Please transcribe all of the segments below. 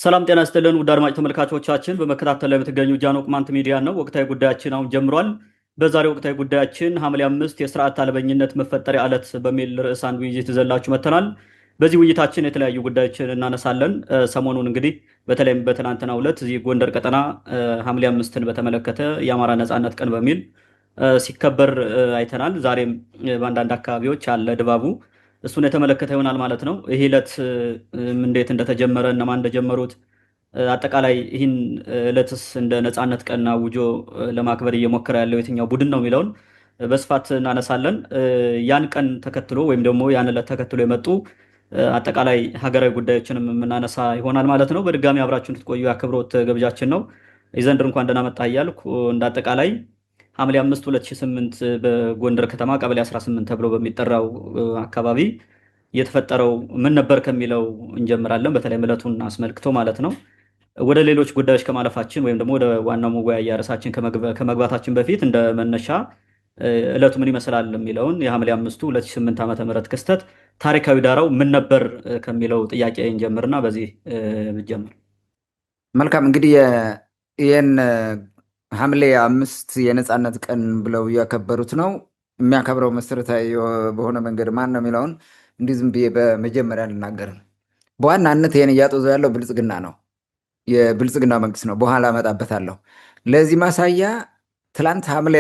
ሰላም ጤና ይስጥልን ውድ አድማጭ ተመልካቾቻችን፣ በመከታተል ላይ የምትገኙ ጃኖ ቅማንት ሚዲያ ነው። ወቅታዊ ጉዳያችን አሁን ጀምሯል። በዛሬው ወቅታዊ ጉዳያችን ሐምሌ 5 የስርዓት አልበኝነት መፈጠሪያ ዕለት በሚል ርዕስ አንድ ውይይት ይዘላችሁ መጥተናል። በዚህ ውይይታችን የተለያዩ ጉዳዮችን እናነሳለን። ሰሞኑን እንግዲህ በተለይም በትናንትናው ዕለት እዚህ ጎንደር ቀጠና ሐምሌ 5ን በተመለከተ የአማራ ነጻነት ቀን በሚል ሲከበር አይተናል። ዛሬም በአንዳንድ አካባቢዎች አለ ድባቡ። እሱን የተመለከተ ይሆናል ማለት ነው። ይህ ዕለት እንዴት እንደተጀመረ፣ እነማን እንደጀመሩት፣ አጠቃላይ ይህን ዕለትስ እንደ ነፃነት ቀን አውጆ ለማክበር እየሞከረ ያለው የትኛው ቡድን ነው የሚለውን በስፋት እናነሳለን። ያን ቀን ተከትሎ ወይም ደግሞ ያን ዕለት ተከትሎ የመጡ አጠቃላይ ሀገራዊ ጉዳዮችንም የምናነሳ ይሆናል ማለት ነው። በድጋሚ አብራችሁ እንድትቆዩ የአክብሮት ግብዣችን ነው። የዘንድር እንኳን ደህና መጣህ እያልኩ እንደ አጠቃላይ ሐምሌ 5 2008 በጎንደር ከተማ ቀበሌ 18 ተብሎ በሚጠራው አካባቢ የተፈጠረው ምን ነበር ከሚለው እንጀምራለን። በተለይ ዕለቱን አስመልክቶ ማለት ነው። ወደ ሌሎች ጉዳዮች ከማለፋችን ወይም ደግሞ ወደ ዋናው መወያያ ርዕሳችን ከመግባታችን በፊት እንደ መነሻ ዕለቱ ምን ይመስላል የሚለውን የሐምሌ 5 2008 ዓ.ም ክስተት ታሪካዊ ዳራው ምን ነበር ከሚለው ጥያቄ እንጀምርና በዚህ ብጀምር መልካም። እንግዲህ ይህን ሐምሌ 5 የነፃነት ቀን ብለው እያከበሩት ነው። የሚያከብረው መሰረታዊ በሆነ መንገድ ማን ነው የሚለውን እንዲህ ዝም ብዬ በመጀመሪያ ልናገር። በዋናነት ይህን እያጦዘ ያለው ብልጽግና ነው። የብልጽግና መንግስት ነው። በኋላ እመጣበታለሁ። ለዚህ ማሳያ ትላንት ሐምሌ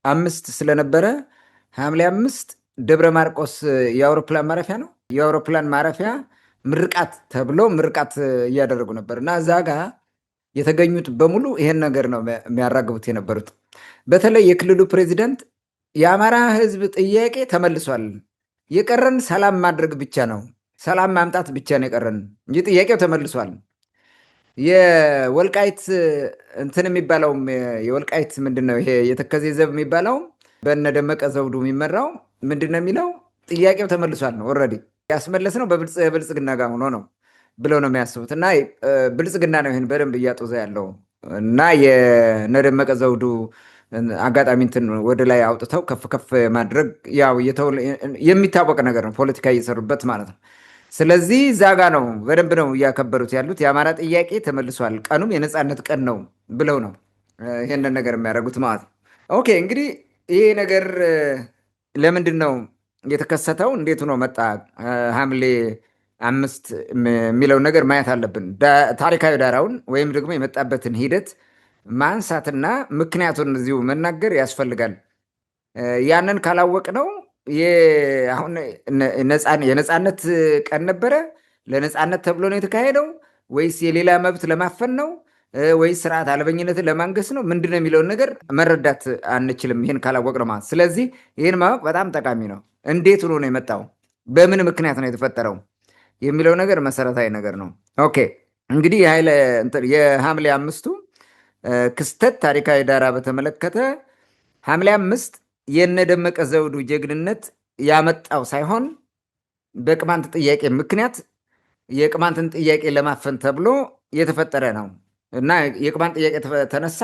5 ስለነበረ ሐምሌ 5 ደብረ ማርቆስ የአውሮፕላን ማረፊያ ነው። የአውሮፕላን ማረፊያ ምርቃት ተብሎ ምርቃት እያደረጉ ነበር እና እዛ ጋር የተገኙት በሙሉ ይሄን ነገር ነው የሚያራግቡት የነበሩት። በተለይ የክልሉ ፕሬዚደንት የአማራ ሕዝብ ጥያቄ ተመልሷል፣ የቀረን ሰላም ማድረግ ብቻ ነው፣ ሰላም ማምጣት ብቻ ነው የቀረን እንጂ ጥያቄው ተመልሷል። የወልቃይት እንትን የሚባለውም የወልቃይት ምንድን ነው ይሄ የተከዜ ዘብ የሚባለውም በእነ ደመቀ ዘውዱ የሚመራው ምንድን ነው የሚለው ጥያቄው ተመልሷል ነው። ኦልሬዲ ያስመለስ ነው በብልጽግና ጋር ሆኖ ነው ብለው ነው የሚያስቡት። እና ብልጽግና ነው ይህን በደንብ እያጦዘ ያለው እና የነደመቀ ዘውዱ አጋጣሚ እንትን ወደ ላይ አውጥተው ከፍ ከፍ ማድረግ ያው የሚታወቅ ነገር ነው፣ ፖለቲካ እየሰሩበት ማለት ነው። ስለዚህ እዛ ጋ ነው በደንብ ነው እያከበሩት ያሉት። የአማራ ጥያቄ ተመልሷል፣ ቀኑም የነፃነት ቀን ነው ብለው ነው ይህንን ነገር የሚያደርጉት ማለት ነው። ኦኬ እንግዲህ ይሄ ነገር ለምንድን ነው የተከሰተው? እንዴት ሆኖ መጣ ሐምሌ 5 የሚለውን ነገር ማየት አለብን። ታሪካዊ ዳራውን ወይም ደግሞ የመጣበትን ሂደት ማንሳትና ምክንያቱን እዚሁ መናገር ያስፈልጋል። ያንን ካላወቅ ነው አሁን የነፃነት ቀን ነበረ፣ ለነፃነት ተብሎ ነው የተካሄደው ወይስ የሌላ መብት ለማፈን ነው ወይስ ስርዓት አልበኝነትን ለማንገስ ነው? ምንድን ነው የሚለውን ነገር መረዳት አንችልም ይህን ካላወቅ ነው ማለት። ስለዚህ ይህን ማወቅ በጣም ጠቃሚ ነው። እንዴት ሆኖ ነው የመጣው፣ በምን ምክንያት ነው የተፈጠረው የሚለው ነገር መሰረታዊ ነገር ነው። ኦኬ እንግዲህ የሐምሌ 5ቱ ክስተት ታሪካዊ ዳራ በተመለከተ ሐምሌ 5 የነደመቀ ዘውዱ ጀግንነት ያመጣው ሳይሆን በቅማንት ጥያቄ ምክንያት የቅማንትን ጥያቄ ለማፈን ተብሎ የተፈጠረ ነው እና የቅማንት ጥያቄ ተነሳ።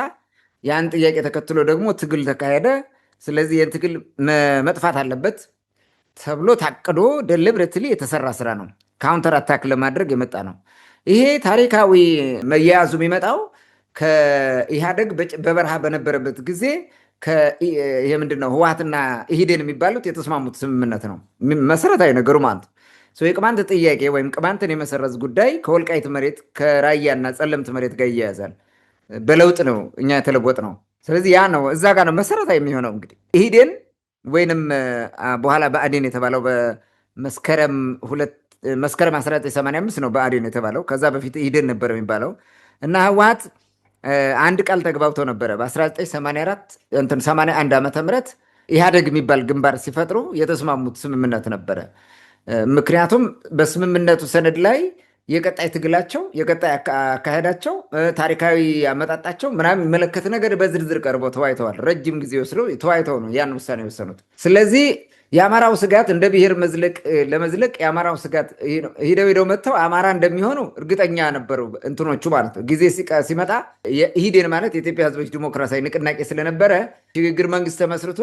ያን ጥያቄ ተከትሎ ደግሞ ትግል ተካሄደ። ስለዚህ ይህን ትግል መጥፋት አለበት ተብሎ ታቅዶ ደሊብሬትሊ የተሰራ ስራ ነው። ካውንተር አታክ ለማድረግ የመጣ ነው። ይሄ ታሪካዊ መያያዙ የሚመጣው ከኢህአደግ በበረሃ በነበረበት ጊዜ ይሄ ምንድን ነው ህወሓትና ኢህዴን የሚባሉት የተስማሙት ስምምነት ነው መሰረታዊ ነገሩ ማለት ነው። የቅማንት ጥያቄ ወይም ቅማንትን የመሰረዝ ጉዳይ ከወልቃይት መሬት ከራያና ጸለምት መሬት ጋር ይያያዛል። በለውጥ ነው እኛ የተለወጥ ነው። ስለዚህ ያ ነው እዛ ጋር ነው መሰረታዊ የሚሆነው። እንግዲህ ኢህዴን ወይንም በኋላ ብአዴን የተባለው በመስከረም 1985 ነው ብአዴን የተባለው። ከዛ በፊት ኢህዴን ነበር የሚባለው እና ህወሓት አንድ ቃል ተግባብተው ነበረ በ1981 ዓመተ ምህረት ኢህአዴግ የሚባል ግንባር ሲፈጥሩ የተስማሙት ስምምነት ነበረ። ምክንያቱም በስምምነቱ ሰነድ ላይ የቀጣይ ትግላቸው፣ የቀጣይ አካሄዳቸው፣ ታሪካዊ አመጣጣቸው ምናምን የሚመለከት ነገር በዝርዝር ቀርበው ተወያይተዋል። ረጅም ጊዜ ወስደው ተወያይተው ነው ያን ውሳኔ የወሰኑት። ስለዚህ የአማራው ስጋት እንደ ብሔር ለመዝለቅ የአማራው ስጋት ሂደው መጥተው አማራ እንደሚሆኑ እርግጠኛ ነበሩ እንትኖቹ ማለት ነው። ጊዜ ሲመጣ ኢህዴን ማለት የኢትዮጵያ ሕዝቦች ዲሞክራሲያዊ ንቅናቄ ስለነበረ ሽግግር መንግስት ተመስርቶ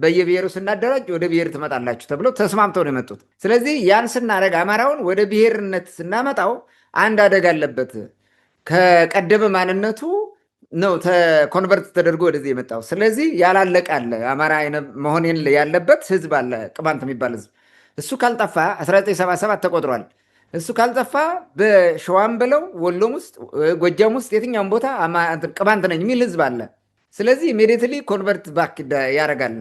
በየብሔሩ ስናደራጅ ወደ ብሔር ትመጣላችሁ ተብሎ ተስማምተው ነው የመጡት። ስለዚህ ያን ስናደርግ አማራውን ወደ ብሔርነት ስናመጣው አንድ አደጋ አለበት። ከቀደመ ማንነቱ ነው ኮንቨርት ተደርጎ ወደዚህ የመጣው። ስለዚህ ያላለቀ አለ። አማራ መሆን ያለበት ህዝብ አለ፣ ቅማንት የሚባል ህዝብ። እሱ ካልጠፋ 1977 ተቆጥሯል። እሱ ካልጠፋ በሸዋም ብለው ወሎም ውስጥ ጎጃም ውስጥ የትኛውም ቦታ ቅማንት ነኝ የሚል ህዝብ አለ። ስለዚህ ኢሚዲየትሊ ኮንቨርት ባክ ያደርጋል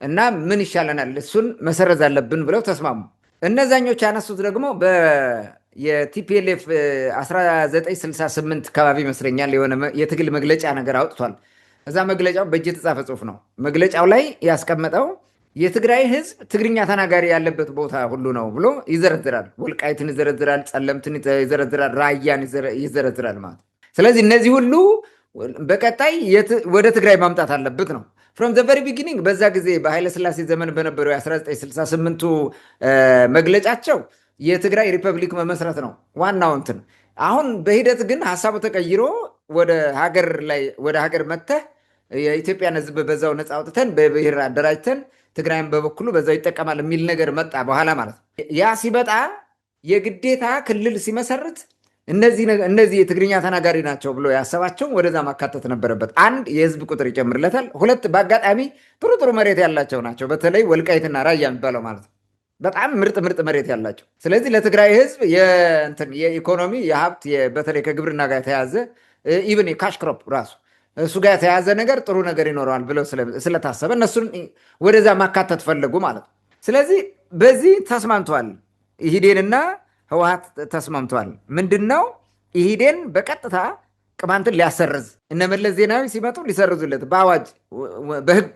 እና ምን ይሻለናል እሱን መሰረዝ አለብን ብለው ተስማሙ። እነዛኞች ያነሱት ደግሞ የቲፒኤልኤፍ 1968 አካባቢ ይመስለኛል የሆነ የትግል መግለጫ ነገር አውጥቷል። እዛ መግለጫው በእጅ የተጻፈ ጽሁፍ ነው። መግለጫው ላይ ያስቀመጠው የትግራይ ህዝብ ትግርኛ ተናጋሪ ያለበት ቦታ ሁሉ ነው ብሎ ይዘረዝራል። ወልቃይትን ይዘረዝራል፣ ጸለምትን ይዘረዝራል፣ ራያን ይዘረዝራል ማለት። ስለዚህ እነዚህ ሁሉ በቀጣይ ወደ ትግራይ ማምጣት አለበት ነው። ፍሮም ዘ ቨሪ ቢጊኒንግ በዛ ጊዜ በኃይለስላሴ ዘመን በነበረው የ1968ቱ መግለጫቸው የትግራይ ሪፐብሊክ መመስረት ነው ዋናው እንትን። አሁን በሂደት ግን ሀሳቡ ተቀይሮ ወደ ሀገር መጥተህ የኢትዮጵያን ህዝብ በዛው ነፃ አውጥተን በብሔር አደራጅተን ትግራይም በበኩሉ በዛው ይጠቀማል የሚል ነገር መጣ በኋላ ማለት ነው። ያ ሲመጣ የግዴታ ክልል ሲመሰርት እነዚህ የትግርኛ ተናጋሪ ናቸው ብሎ ያሰባቸውን ወደዛ ማካተት ነበረበት። አንድ የህዝብ ቁጥር ይጨምርለታል። ሁለት በአጋጣሚ ጥሩ መሬት ያላቸው ናቸው። በተለይ ወልቃይትና ራያ የሚባለው ማለት ነው በጣም ምርጥ መሬት ያላቸው። ስለዚህ ለትግራይ ህዝብ የኢኮኖሚ የሀብት በተለይ ከግብርና ጋር የተያዘ ኢቨን የካሽ ክሮፕ ራሱ እሱ ጋር የተያዘ ነገር ጥሩ ነገር ይኖረዋል ብለው ስለታሰበ እነሱን ወደዛ ማካተት ፈለጉ ማለት ነው። ስለዚህ በዚህ ተስማምተዋል። ኢህዴንና ህወሓት ተስማምተዋል። ምንድነው ኢህዴን በቀጥታ ቅማንትን ሊያሰርዝ እነ መለስ ዜናዊ ሲመጡ ሊሰርዙለት በአዋጅ በህግ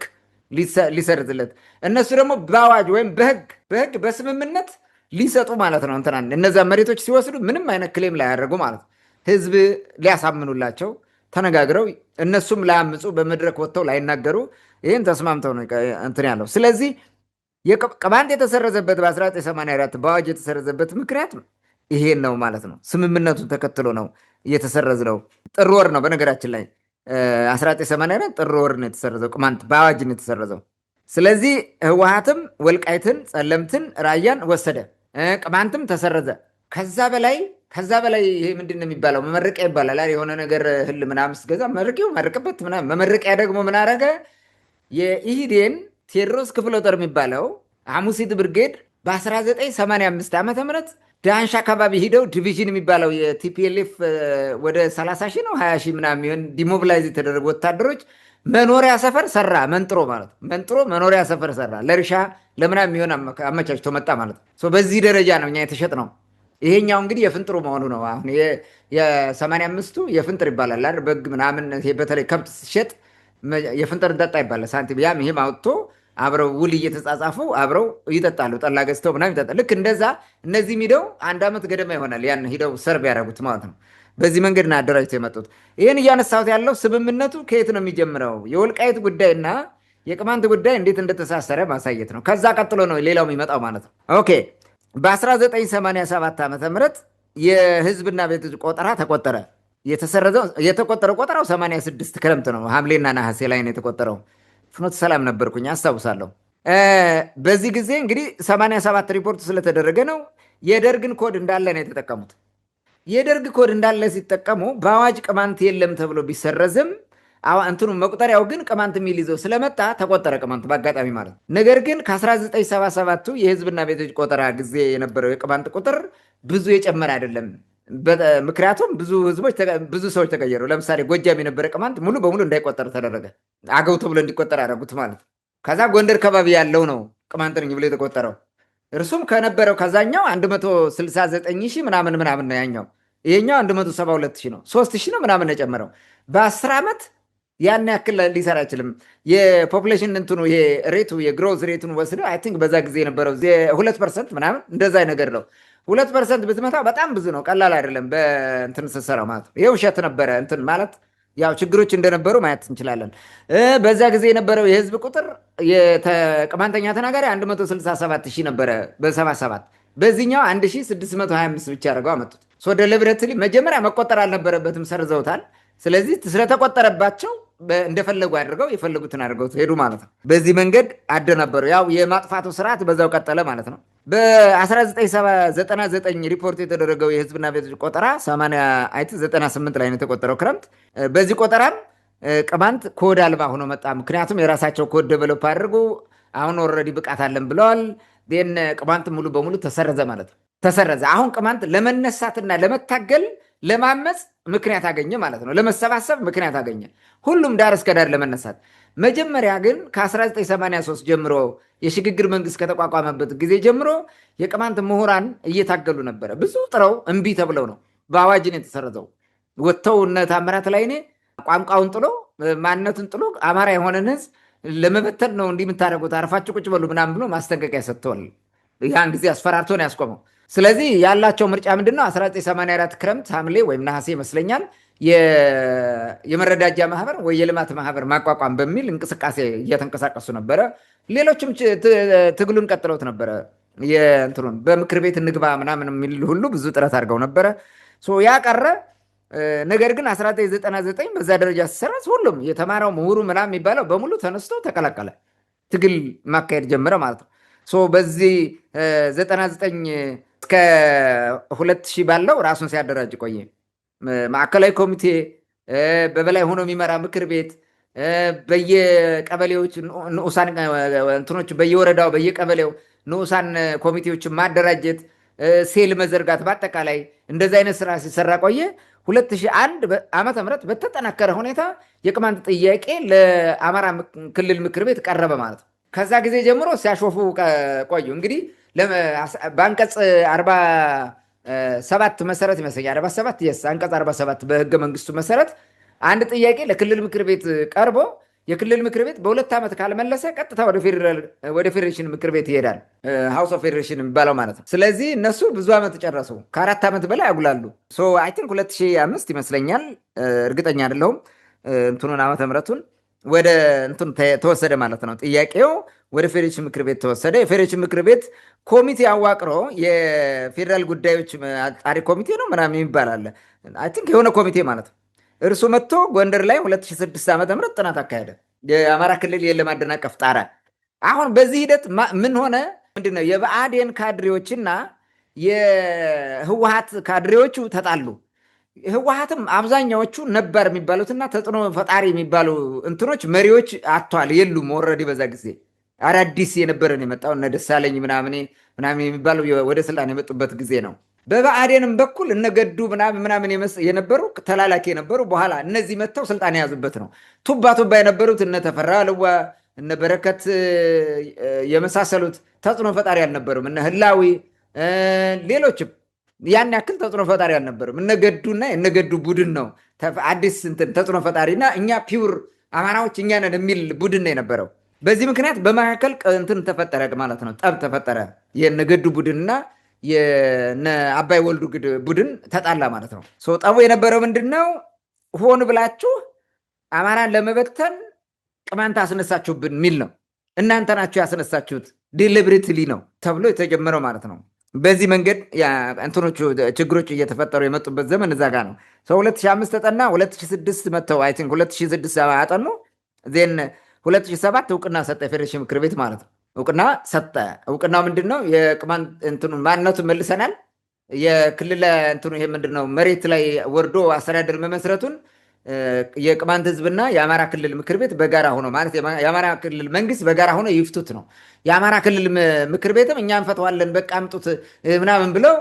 ሊሰርዝለት፣ እነሱ ደግሞ በአዋጅ ወይም በህግ በስምምነት ሊሰጡ ማለት ነው። እነዛ መሬቶች ሲወስዱ ምንም አይነት ክሌም ላያደርጉ ማለት ነው። ህዝብ ሊያሳምኑላቸው ተነጋግረው እነሱም ላያምፁ በመድረክ ወጥተው ላይናገሩ ይህን ተስማምተው ነው እንትን ያለው። ስለዚህ ቅማንት የተሰረዘበት በ1984 በአዋጅ የተሰረዘበት ምክንያት ይሄን ነው ማለት ነው። ስምምነቱን ተከትሎ ነው እየተሰረዝ ነው። ጥር ወር ነው በነገራችን ላይ 1984 ጥር ወር ነው የተሰረዘው። ቅማንት በአዋጅ ነው የተሰረዘው። ስለዚህ ህወሓትም ወልቃይትን፣ ጸለምትን፣ ራያን ወሰደ። ቅማንትም ተሰረዘ። ከዛ በላይ ይሄ ምንድን ነው የሚባለው? መመረቂያ ይባላል። የሆነ ነገር ህል ምናምን ስትገዛ መርቂው መርቅበት ምናምን። መመረቂያ ደግሞ ምን አደረገ? የኢህዴን ቴዎድሮስ ክፍለ ጦር የሚባለው ሐሙሲት ብርጌድ በ1985 ዓ ም ዳንሻ አካባቢ ሂደው ዲቪዥን የሚባለው የቲፒኤልኤፍ ወደ 30 ሺህ ነው 20 ሺህ ምናምን የሚሆን ዲሞቢላይዝ የተደረጉ ወታደሮች መኖሪያ ሰፈር ሰራ። መንጥሮ መኖሪያ ሰፈር ሰራ። ለእርሻ ለምናምን የሚሆን አመቻችቶ መጣ ማለት ነው። በዚህ ደረጃ ነው እኛ የተሸጥ ነው። ይሄኛው እንግዲህ የፍንጥሩ መሆኑ ነው። አሁን የ85ቱ የፍንጥር ይባላል አይደል? በግ ምናምን በተለይ ከብት ሲሸጥ የፍንጥር ጠጣ ይባላል። ሳንቲም ያም ይሄም አውጥቶ አብረው ውል እየተጻጻፉ አብረው ይጠጣሉ። ጠላ ገዝተው ምናምን ይጠጣሉ። ልክ እንደዛ እነዚህም ሂደው 1 ዓመት ገደማ ይሆናል ያን ሂደው ሰርብ ያደረጉት ማለት ነው። በዚህ መንገድ ነው አደራጅተው የመጡት። ይህን እያነሳሁት ያለው ስምምነቱ ከየት ነው የሚጀምረው? የወልቃይት ጉዳይና የቅማንት ጉዳይ እንዴት እንደተሳሰረ ማሳየት ነው። ከዛ ቀጥሎ ነው ሌላው የሚመጣው ማለት ነው። ኦኬ በ1987 ዓ ም የህዝብና ቤቶች ቆጠራ ተቆጠረ። የተቆጠረው ቆጠራው 86 ክረምት ነው። ሐምሌና ነሐሴ ላይ ነው የተቆጠረው። ፍኖተ ሰላም ነበርኩኝ አስታውሳለሁ። በዚህ ጊዜ እንግዲህ 87 ሪፖርት ስለተደረገ ነው። የደርግን ኮድ እንዳለ ነው የተጠቀሙት። የደርግ ኮድ እንዳለ ሲጠቀሙ በአዋጅ ቅማንት የለም ተብሎ ቢሰረዝም እንትኑ መቁጠሪያው ግን ቅማንት የሚል ይዘው ስለመጣ ተቆጠረ ቅማንት በአጋጣሚ ማለት ነው። ነገር ግን ከ1977ቱ የህዝብና ቤቶች ቆጠራ ጊዜ የነበረው የቅማንት ቁጥር ብዙ የጨመረ አይደለም። ምክንያቱም ብዙ ሰዎች ተቀየሩ። ለምሳሌ ጎጃም የነበረ ቅማንት ሙሉ በሙሉ እንዳይቆጠር ተደረገ። አገው ተብሎ እንዲቆጠር ያደረጉት ማለት ነው። ከዛ ጎንደር ከባቢ ያለው ነው ቅማንት ነኝ ብሎ የተቆጠረው። እርሱም ከነበረው ከዛኛው 169 ሺህ ምናምን ነው ያኛው። ይሄኛው 172 ሺህ ነው። 3 ሺህ ነው ምናምን የጨመረው። በ10 ዓመት ያን ያክል ሊሰራ አይችልም። የፖፑሌሽን እንትኑ ይሄ ሬቱ የግሮዝ ሬቱን ወስደው አይ ቲንክ በዛ ጊዜ የነበረው 2% ምናምን እንደዛ ነገር ነው። 2% ብትመታ በጣም ብዙ ነው፣ ቀላል አይደለም። በእንትን ስትሰራው ማለት ነው። ይሄ ውሸት ነበረ እንትን ማለት ያው ችግሮች እንደነበሩ ማየት እንችላለን። በዛ ጊዜ የነበረው የህዝብ ቁጥር ቅማንተኛ ተናጋሪ 167 ሺህ ነበረ በ77። በዚህኛው 1625 ብቻ አድርገው አመጡት። ደሊብሬትሊ መጀመሪያ መቆጠር አልነበረበትም፣ ሰርዘውታል። ስለዚህ ስለተቆጠረባቸው እንደፈለጉ አድርገው የፈለጉትን አድርገው ሄዱ ማለት ነው። በዚህ መንገድ አደነበሩ። ያው የማጥፋቱ ስርዓት በዛው ቀጠለ ማለት ነው። በ1999 ሪፖርት የተደረገው የህዝብና ቤቶች ቆጠራ 98 ላይ ነው የተቆጠረው ክረምት። በዚህ ቆጠራም ቅማንት ኮድ አልባ ሆኖ መጣ። ምክንያቱም የራሳቸው ኮድ ደቨሎፕ አድርጉ አሁን ኦልሬዲ ብቃት አለን ብለዋል። ን ቅማንት ሙሉ በሙሉ ተሰረዘ ማለት ነው። ተሰረዘ። አሁን ቅማንት ለመነሳትና ለመታገል ለማመፅ ምክንያት አገኘ ማለት ነው። ለመሰባሰብ ምክንያት አገኘ፣ ሁሉም ዳር እስከ ዳር ለመነሳት። መጀመሪያ ግን ከ1983 ጀምሮ የሽግግር መንግስት ከተቋቋመበት ጊዜ ጀምሮ የቅማንት ምሁራን እየታገሉ ነበረ። ብዙ ጥረው እምቢ ተብለው ነው በአዋጅን የተሰረዘው። ወጥተው እነ ታምራት ላይኔ ቋንቋውን ጥሎ ማንነቱን ጥሎ አማራ የሆነን ህዝብ ለመበተን ነው እንዲህ የምታደርጉት፣ አርፋችሁ ቁጭ በሉ ምናምን ብሎ ማስጠንቀቂያ ሰጥተዋል። ያን ጊዜ አስፈራርቶ ነው ያስቆመው። ስለዚህ ያላቸው ምርጫ ምንድን ነው? 1984 ክረምት ሐምሌ ወይም ነሐሴ ይመስለኛል የመረዳጃ ማህበር ወይ የልማት ማህበር ማቋቋም በሚል እንቅስቃሴ እየተንቀሳቀሱ ነበረ። ሌሎችም ትግሉን ቀጥለውት ነበረ። የእንትኑን በምክር ቤት እንግባ ምናምን የሚል ሁሉ ብዙ ጥረት አድርገው ነበረ። ያ ቀረ። ነገር ግን 1999 በዛ ደረጃ ሲሰራስ ሁሉም የተማረው ምሁሩ ምናምን የሚባለው በሙሉ ተነስቶ ተቀላቀለ፣ ትግል ማካሄድ ጀመረ ማለት ነው። በዚህ 99 እስከ 2000 ባለው ራሱን ሲያደራጅ ቆየ። ማዕከላዊ ኮሚቴ በበላይ ሆኖ የሚመራ ምክር ቤት፣ በየቀበሌዎች ንዑሳን እንትኖች፣ በየወረዳው በየቀበሌው ንዑሳን ኮሚቴዎችን ማደራጀት፣ ሴል መዘርጋት፣ በአጠቃላይ እንደዚህ አይነት ስራ ሲሰራ ቆየ። 2001 ዓመተ ምህረት በተጠናከረ ሁኔታ የቅማንት ጥያቄ ለአማራ ክልል ምክር ቤት ቀረበ ማለት ነው። ከዛ ጊዜ ጀምሮ ሲያሾፉ ቆዩ። እንግዲህ በአንቀጽ 47 መሰረት ይመስለኛል 47 አንቀጽ 47 በህገ መንግስቱ መሰረት አንድ ጥያቄ ለክልል ምክር ቤት ቀርቦ የክልል ምክር ቤት በ2 ዓመት ካልመለሰ ቀጥታ ወደ ፌዴሬሽን ምክር ቤት ይሄዳል። ሃውስ ኦፍ ፌዴሬሽን የሚባለው ማለት ነው። ስለዚህ እነሱ ብዙ ዓመት ጨረሱ፣ ከ4 ዓመት በላይ ያጉላሉ። አይ ቲንክ 2005 ይመስለኛል፣ እርግጠኛ አይደለሁም እንትኑን ዓመተ ምህረቱን ወደ እንትን ተወሰደ ማለት ነው። ጥያቄው ወደ ፌዴሬሽን ምክር ቤት ተወሰደ። የፌዴሬሽን ምክር ቤት ኮሚቴ አዋቅሮ የፌዴራል ጉዳዮች አጣሪ ኮሚቴ ነው ምናምን የሚባል አለ። አይ ቲንክ የሆነ ኮሚቴ ማለት ነው። እርሱ መጥቶ ጎንደር ላይ 2006 ዓ.ም ጥናት አካሄደ። የአማራ ክልል ለማደናቀፍ ጣረ። አሁን በዚህ ሂደት ምን ሆነ? ምንድነው? የብአዴን ካድሬዎችና የህወሀት ካድሬዎቹ ተጣሉ። ህወሀትም አብዛኛዎቹ ነባር የሚባሉትና ተጽዕኖ ፈጣሪ የሚባሉ እንትኖች መሪዎች አጥተዋል፣ የሉም። ኦልሬዲ በዛ ጊዜ አዳዲስ የነበረን የመጣው እነ ደሳለኝ ምናምን የሚባሉ ወደ ስልጣን የመጡበት ጊዜ ነው። በብአዴንም በኩል እነገዱ ምናምን የነበሩ ተላላኪ የነበሩ በኋላ እነዚህ መጥተው ስልጣን የያዙበት ነው። ቱባ የነበሩት እነ ተፈራ ልዋ እነ በረከት የመሳሰሉት ተጽዕኖ ፈጣሪ አልነበሩም። እነ ህላዊ ሌሎችም ያን ያክል ተጽዕኖ ፈጣሪ አልነበሩም። እነገዱና የነገዱ ቡድን ነው አዲስ ተጽዕኖ ፈጣሪና እኛ ፒውር አማራዎች እኛ ነን የሚል ቡድን ነው የነበረው። በዚህ ምክንያት በመካከል እንትን ተፈጠረ ማለት ነው፣ ጠብ ተፈጠረ። የነገዱ ቡድንና የነ አባይ ወልዱ ቡድን ተጣላ ማለት ነው። ጠቡ የነበረው ምንድነው? ሆን ብላችሁ አማራን ለመበተን ቅማንት አስነሳችሁብን የሚል ነው። እናንተ ናችሁ ያስነሳችሁት፣ ዲሊብሬትሊ ነው ተብሎ የተጀመረው ማለት ነው። በዚህ መንገድ እንትኖቹ ችግሮች እየተፈጠሩ የመጡበት ዘመን እዛ ጋ ነው። 2005 ተጠና፣ 2006 መጥተው አይ ቲንክ 2006 አጠኑ። ዜን 2007 እውቅና ሰጠ የፌዴሬሽን ምክር ቤት ማለት ነው። እውቅና ሰጠ። እውቅናው ምንድን ነው? ማንነቱን መልሰናል። የክልል እንትኑ ይሄ ምንድን ነው? መሬት ላይ ወርዶ አስተዳደር መመስረቱን የቅማንት ህዝብና የአማራ ክልል ምክር ቤት በጋራ ሆኖ ማለት የአማራ ክልል መንግስት በጋራ ሆኖ ይፍቱት ነው። የአማራ ክልል ምክር ቤትም እኛ እንፈተዋለን በቃ አምጡት ምናምን ብለው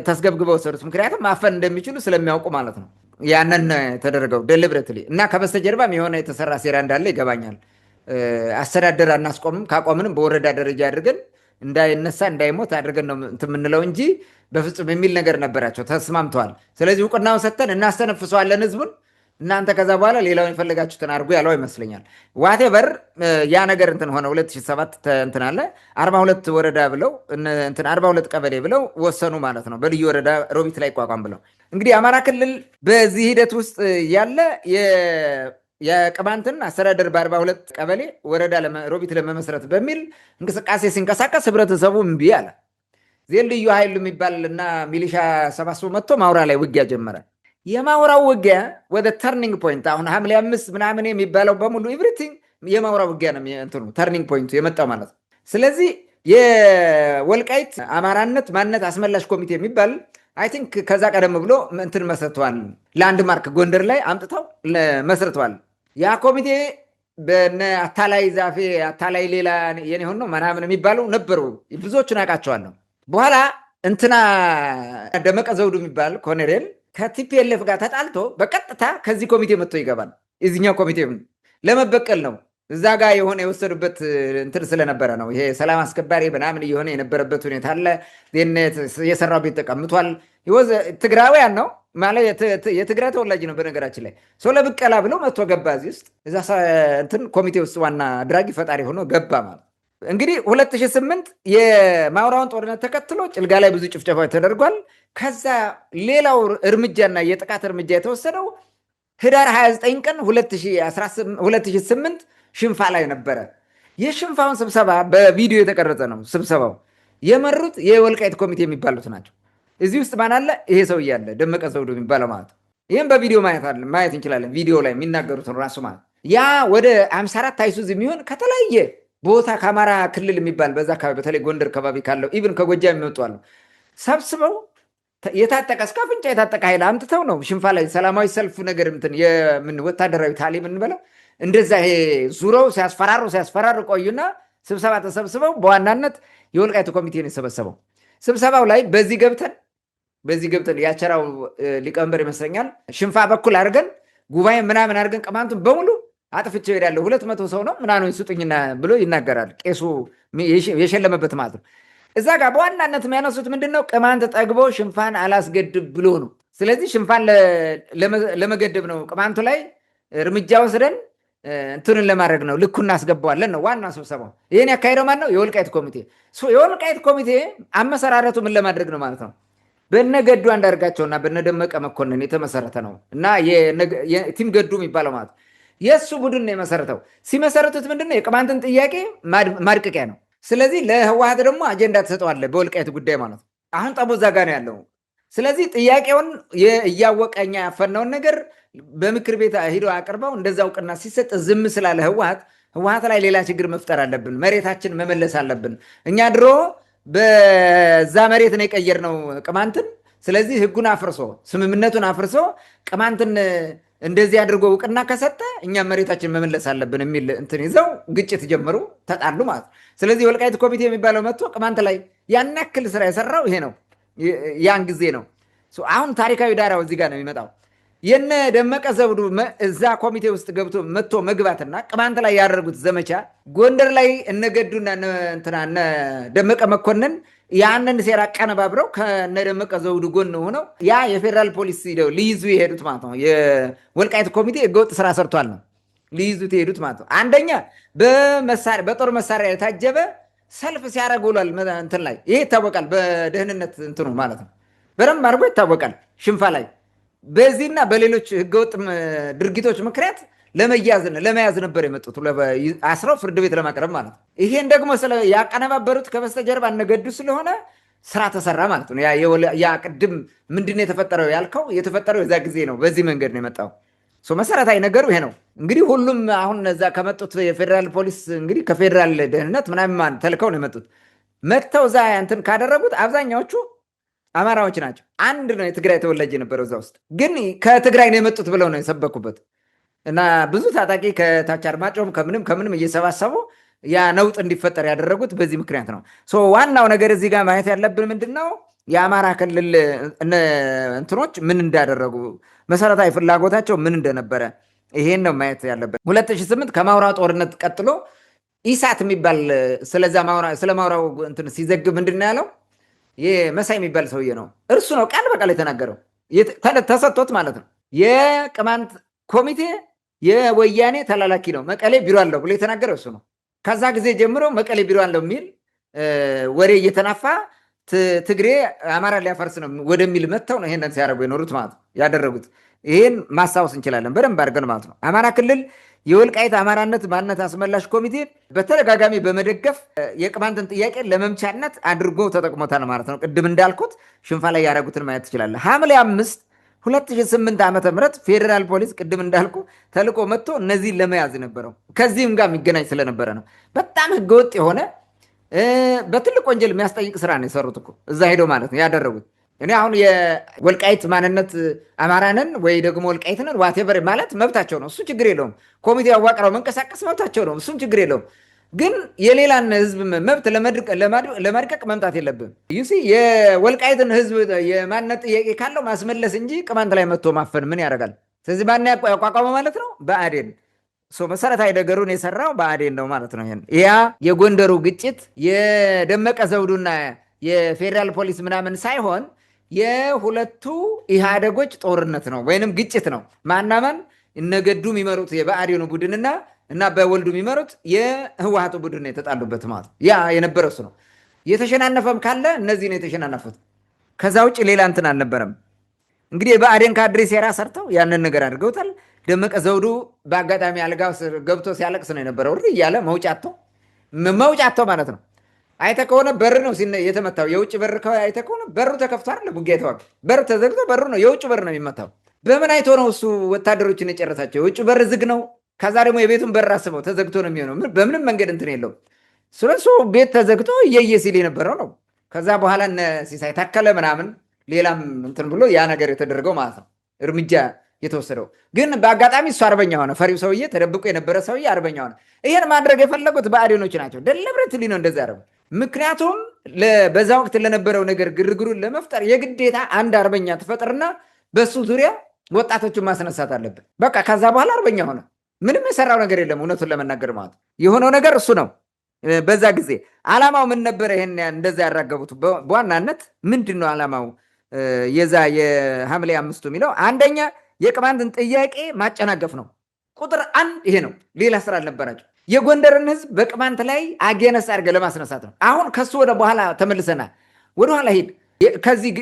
ተስገብግበው ወሰዱት። ምክንያቱም ማፈን እንደሚችሉ ስለሚያውቁ ማለት ነው። ያንን ተደረገው ደሊብሬትሊ እና ከበስተጀርባም የሆነ የተሰራ ሴራ እንዳለ ይገባኛል። አስተዳደር አናስቆምም፣ ካቆምንም በወረዳ ደረጃ አድርገን እንዳይነሳ እንዳይሞት አድርገን ነው የምንለው እንጂ በፍጹም የሚል ነገር ነበራቸው። ተስማምተዋል። ስለዚህ እውቅናውን ሰጥተን እናስተነፍሰዋለን ህዝቡን፣ እናንተ ከዛ በኋላ ሌላውን የፈለጋችሁትን አድርጉ ያለው ይመስለኛል። ዋቴቨር ያ ነገር እንትን ሆነ። 2007 እንትን አለ 42 ወረዳ ብለው 42 ቀበሌ ብለው ወሰኑ ማለት ነው። በልዩ ወረዳ ሮቢት ላይ ይቋቋም ብለው እንግዲህ አማራ ክልል በዚህ ሂደት ውስጥ ያለ የቅማንትን አስተዳደር በ42 ቀበሌ ወረዳ ሮቢት ለመመስረት በሚል እንቅስቃሴ ሲንቀሳቀስ ህብረተሰቡ እምቢ አለ። ዜን ልዩ ኃይሉ የሚባል እና ሚሊሻ ሰባስቦ መጥቶ ማውራ ላይ ውጊያ ጀመረ። የማውራው ውጊያ ወደ ተርኒንግ ፖይንት አሁን ሐምሌ 5 ምናምን የሚባለው በሙሉ ኤቭሪቲንግ የማውራው ውጊያ ነው እንትኑ ተርኒንግ ፖይንቱ የመጣው ማለት ነው። ስለዚህ የወልቃይት አማራነት ማንነት አስመላሽ ኮሚቴ የሚባል አይ ቲንክ ከዛ ቀደም ብሎ እንትን መስርተዋል። ላንድማርክ ጎንደር ላይ አምጥተው መስርተዋል። ያ ኮሚቴ በነ አታላይ ዛፌ አታላይ ሌላ የኔ ሆኖ ምናምን የሚባሉ ነበሩ። ብዙዎቹን አውቃቸዋለሁ። በኋላ እንትና ደመቀ ዘውዱ የሚባል ኮሎኔል ከቲፒኤልኤፍ ጋር ተጣልቶ በቀጥታ ከዚህ ኮሚቴ መጥቶ ይገባል። እዚኛው ኮሚቴ ለመበቀል ነው። እዛ ጋር የሆነ የወሰዱበት እንትን ስለነበረ ነው። ይሄ ሰላም አስከባሪ ምናምን እየሆነ የነበረበት ሁኔታ አለ። የሰራው ቤት ተቀምጧል። ትግራውያን ነው ማለት የትግራይ ተወላጅ ነው። በነገራችን ላይ ሰው ለብቀላ ብለው መጥቶ ገባ እዚህ ውስጥ እዛ እንትን ኮሚቴ ውስጥ ዋና አድራጊ ፈጣሪ ሆኖ ገባ ማለት እንግዲህ 2008 የማውራውን ጦርነት ተከትሎ ጭልጋ ላይ ብዙ ጭፍጨፋዎች ተደርጓል። ከዛ ሌላው እርምጃና የጥቃት እርምጃ የተወሰደው ህዳር 29 ቀን 2008 ሽንፋ ላይ ነበረ። የሽንፋውን ስብሰባ በቪዲዮ የተቀረጸ ነው። ስብሰባው የመሩት የወልቃይት ኮሚቴ የሚባሉት ናቸው። እዚህ ውስጥ ማን አለ? ይሄ ሰው እያለ ደመቀ ዘውዱ የሚባለው ማለት ነው። ይህም በቪዲዮ ማየት እንችላለን። ቪዲዮ ላይ የሚናገሩትን ራሱ ማለት ያ ወደ 54 አይሱዝ የሚሆን ከተለያየ ቦታ ከአማራ ክልል የሚባል በዛ አካባቢ በተለይ ጎንደር አካባቢ ካለው ኢቭን ከጎጃም የሚወጡ አሉ ሰብስበው የታጠቀ እስከ አፍንጫ የታጠቀ ኃይል አምጥተው ነው ሽንፋ ላይ ሰላማዊ ሰልፍ ነገር የምን ወታደራዊ ታሊም የምንበለው እንደዛ ይሄ ዙረው ሲያስፈራሩ ቆዩና ስብሰባ ተሰብስበው በዋናነት የወልቃይት ኮሚቴ ነው የሰበሰበው። ስብሰባው ላይ በዚህ ገብተን ያቸራው ሊቀመንበር ይመስለኛል ሽንፋ በኩል አድርገን ጉባኤ ምናምን አድርገን ቅማንቱን በሙሉ አጥፍቼ እሄዳለሁ 200 ሰው ነው ምናምን ይስጡኝና ብሎ ይናገራል። ቄሱ የሸለመበት ማለት ነው። እዛ ጋር በዋናነት የሚያነሱት ምንድነው? ቅማንት ጠግቦ ሽንፋን አላስገድብ ብሎ ነው። ስለዚህ ሽንፋን ለመገደብ ነው ቅማንቱ ላይ እርምጃ ወስደን እንትንን ለማድረግ ነው፣ ልኩ እናስገባዋለን ነው ዋና ስብሰባው። ይህን ያካሄደው ማን ነው? የወልቃይት ኮሚቴ። የወልቃይት ኮሚቴ አመሰራረቱ ምን ለማድረግ ነው ማለት ነው? በነገዱ አንዳርጋቸውና በነደመቀ መኮንን የተመሰረተ ነው እና ቲም ገዱ የሚባለው ማለት የእሱ ቡድን ነው የመሰረተው። ሲመሰረቱት ምንድነው? የቅማንትን ጥያቄ ማድቀቂያ ነው። ስለዚህ ለህወሓት ደግሞ አጀንዳ ተሰጠዋለህ በወልቃይት ጉዳይ ማለት ነው። አሁን ጠቦ እዛ ጋ ነው ያለው። ስለዚህ ጥያቄውን እያወቀኛ ያፈናውን ነገር በምክር ቤት ሂዶ አቅርበው እንደዛ እውቅና ሲሰጥ ዝም ስላለ ህወሓት ላይ ሌላ ችግር መፍጠር አለብን፣ መሬታችን መመለስ አለብን። እኛ ድሮ በዛ መሬት ነው የቀየርነው ቅማንትን። ስለዚህ ህጉን አፍርሶ ስምምነቱን አፍርሶ ቅማንትን እንደዚህ አድርጎ እውቅና ከሰጠ እኛም መሬታችን መመለስ አለብን የሚል እንትን ይዘው ግጭት ጀመሩ፣ ተጣሉ ማለት። ስለዚህ የወልቃይት ኮሚቴ የሚባለው መጥቶ ቅማንት ላይ ያን ያክል ስራ የሰራው ይሄ ነው፣ ያን ጊዜ ነው። አሁን ታሪካዊ ዳራው እዚህ ጋር ነው የሚመጣው። የነ ደመቀ ዘውዱ እዛ ኮሚቴ ውስጥ ገብቶ መጥቶ መግባትና ቅማንት ላይ ያደረጉት ዘመቻ ጎንደር ላይ እነገዱና እነ ደመቀ መኮንን ያንን ሴራ አቀነባብረው ከነደመቀ ዘውዱ ጎን ሆነው ያ የፌዴራል ፖሊስ ሄደው ሊይዙ የሄዱት ማለት ነው። የወልቃይት ኮሚቴ ህገወጥ ስራ ሰርቷል ነው ሊይዙት የሄዱት ማለት ነው። አንደኛ በጦር መሳሪያ የታጀበ ሰልፍ ሲያደርግ ውሏል እንትን ላይ ይሄ ይታወቃል። በደህንነት እንትኑ ማለት ነው በደንብ አድርጎ ይታወቃል። ሽንፋ ላይ በዚህና በሌሎች ህገወጥ ድርጊቶች ምክንያት ለመያዝ ነበር የመጡት አስረው ፍርድ ቤት ለማቅረብ ማለት ነው። ይሄን ደግሞ ያቀነባበሩት ከበስተጀርባ እነገዱ ስለሆነ ስራ ተሰራ ማለት ነው። ያ ቅድም ምንድን ነው የተፈጠረው ያልከው የተፈጠረው የዛ ጊዜ ነው። በዚህ መንገድ ነው የመጣው። መሰረታዊ ነገሩ ይሄ ነው። እንግዲህ ሁሉም አሁን እዛ ከመጡት የፌዴራል ፖሊስ እንግዲህ ከፌዴራል ደህንነት ምናምን ተልከው ነው የመጡት። መጥተው እዛ እንትን ካደረጉት አብዛኛዎቹ አማራዎች ናቸው። አንድ ነው የትግራይ ተወላጅ የነበረው እዛ ውስጥ ግን ከትግራይ ነው የመጡት ብለው ነው የሰበኩበት እና ብዙ ታጣቂ ከታች አርማጭሆም ከምንም እየሰባሰቡ ያ ነውጥ እንዲፈጠር ያደረጉት በዚህ ምክንያት ነው። ዋናው ነገር እዚህ ጋር ማየት ያለብን ምንድን ነው? የአማራ ክልል እንትኖች ምን እንዳደረጉ መሰረታዊ ፍላጎታቸው ምን እንደነበረ ይሄን ነው ማየት ያለብን። 2008 ከማውራው ጦርነት ቀጥሎ ኢሳት የሚባል ስለ ማውራው እንትን ሲዘግብ ምንድን ነው ያለው? መሳይ የሚባል ሰውዬ ነው። እርሱ ነው ቃል በቃል የተናገረው ተሰጥቶት ማለት ነው። የቅማንት ኮሚቴ የወያኔ ተላላኪ ነው፣ መቀሌ ቢሮ አለው ብሎ የተናገረው እሱ ነው። ከዛ ጊዜ ጀምሮ መቀሌ ቢሮ አለው የሚል ወሬ እየተናፋ ትግሬ አማራ ሊያፈርስ ነው ወደሚል መጥተው ነው ይሄንን ሲያደርጉ የኖሩት ማለት ያደረጉት። ይሄን ማስታወስ እንችላለን በደንብ አድርገን ማለት ነው። አማራ ክልል የወልቃይት አማራነት ማንነት አስመላሽ ኮሚቴ በተደጋጋሚ በመደገፍ የቅማንትን ጥያቄ ለመምቻነት አድርጎ ተጠቅሞታል ማለት ነው። ቅድም እንዳልኩት ሽንፋ ላይ ያደረጉትን ማየት ትችላለን። ሐምሌ 5 2008 ዓመተ ምህረት ፌዴራል ፖሊስ ቅድም እንዳልኩ ተልቆ መጥቶ እነዚህን ለመያዝ ነበረው። ከዚህም ጋር የሚገናኝ ስለነበረ ነው። በጣም ህገወጥ የሆነ በትልቅ ወንጀል የሚያስጠይቅ ስራ ነው የሰሩት እኮ እዛ ሄደው ማለት ነው ያደረጉት። እኔ አሁን የወልቃይት ማንነት አማራንን ወይ ደግሞ ወልቃይትንን ዋቴቨር ማለት መብታቸው ነው፣ እሱ ችግር የለውም። ኮሚቴ አዋቅረው መንቀሳቀስ መብታቸው ነው፣ እሱም ችግር የለውም። ግን የሌላን ህዝብ መብት ለማድቀቅ መምጣት የለብም። ዩሲ የወልቃይትን ህዝብ የማንነት ጥያቄ ካለው ማስመለስ እንጂ ቅማንት ላይ መጥቶ ማፈን ምን ያደርጋል? ስለዚህ ማን ያቋቋመ ማለት ነው? ብአዴን። መሰረታዊ ነገሩን የሰራው ብአዴን ነው ማለት ነው። ያ የጎንደሩ ግጭት የደመቀ ዘውዱና የፌዴራል ፖሊስ ምናምን ሳይሆን የሁለቱ ኢህአዴጎች ጦርነት ነው ወይንም ግጭት ነው። ማናማን እነገዱ የሚመሩት የብአዴኑ ቡድንና እና በወልዱ የሚመሩት የህወሓቱ ቡድን ነው የተጣሉበት ማለት ያ የነበረ እሱ ነው። የተሸናነፈም ካለ እነዚህ ነው የተሸናነፉት። ከዛ ውጭ ሌላ እንትን አልነበረም። እንግዲህ የብአዴን ካድሬ ሴራ ሰርተው ያንን ነገር አድርገውታል። ደመቀ ዘውዱ በአጋጣሚ አልጋ ገብቶ ሲያለቅስ ነው የነበረው እያለ መውጫቶ ማለት ነው። አይተህ ከሆነ በር ነው የተመታው። የውጭ በር አይተህ ከሆነ በሩ ተከፍቶ አይደለም ውጊያ የተዋጋ በር ተዘግቶ በሩ ነው የውጭ በር ነው የሚመታው። በምን አይቶ ነው እሱ ወታደሮችን የጨረሳቸው? የውጭ በር ዝግ ነው። ከዛ ደግሞ የቤቱን በር አስበው ተዘግቶ ነው የሚሆነው። በምንም መንገድ እንትን የለውም። ስለሱ ቤት ተዘግቶ እየየ ሲል የነበረው ነው። ከዛ በኋላ እነ ሲሳይ ታከለ ምናምን ሌላም እንትን ብሎ ያ ነገር የተደረገው ማለት ነው እርምጃ የተወሰደው። ግን በአጋጣሚ እሱ አርበኛ ሆነ። ፈሪው ሰውዬ ተደብቆ የነበረ ሰውዬ አርበኛ ሆነ። ይሄን ማድረግ የፈለጉት ብአዴኖች ናቸው። ደለብረትሊ ነው እንደዚ ያደረጉ። ምክንያቱም በዛ ወቅት ለነበረው ነገር ግርግሩን ለመፍጠር የግዴታ አንድ አርበኛ ትፈጥርና በሱ ዙሪያ ወጣቶችን ማስነሳት አለብን። በቃ ከዛ በኋላ አርበኛ ሆነ። ምንም የሰራው ነገር የለም። እውነቱን ለመናገር ማለት የሆነው ነገር እሱ ነው። በዛ ጊዜ አላማው ምን ነበረ? ይሄን እንደዛ ያራገቡት በዋናነት ምንድን ነው አላማው? የዛ የሐምሌ 5 የሚለው አንደኛ የቅማንትን ጥያቄ ማጨናገፍ ነው። ቁጥር 1 ይሄ ነው። ሌላ ስራ አልነበራቸው። የጎንደርን ህዝብ በቅማንት ላይ አጌነስ አድርገህ ለማስነሳት ነው። አሁን ከሱ ወደ በኋላ ተመልሰናል። ወደኋላ ሂድ።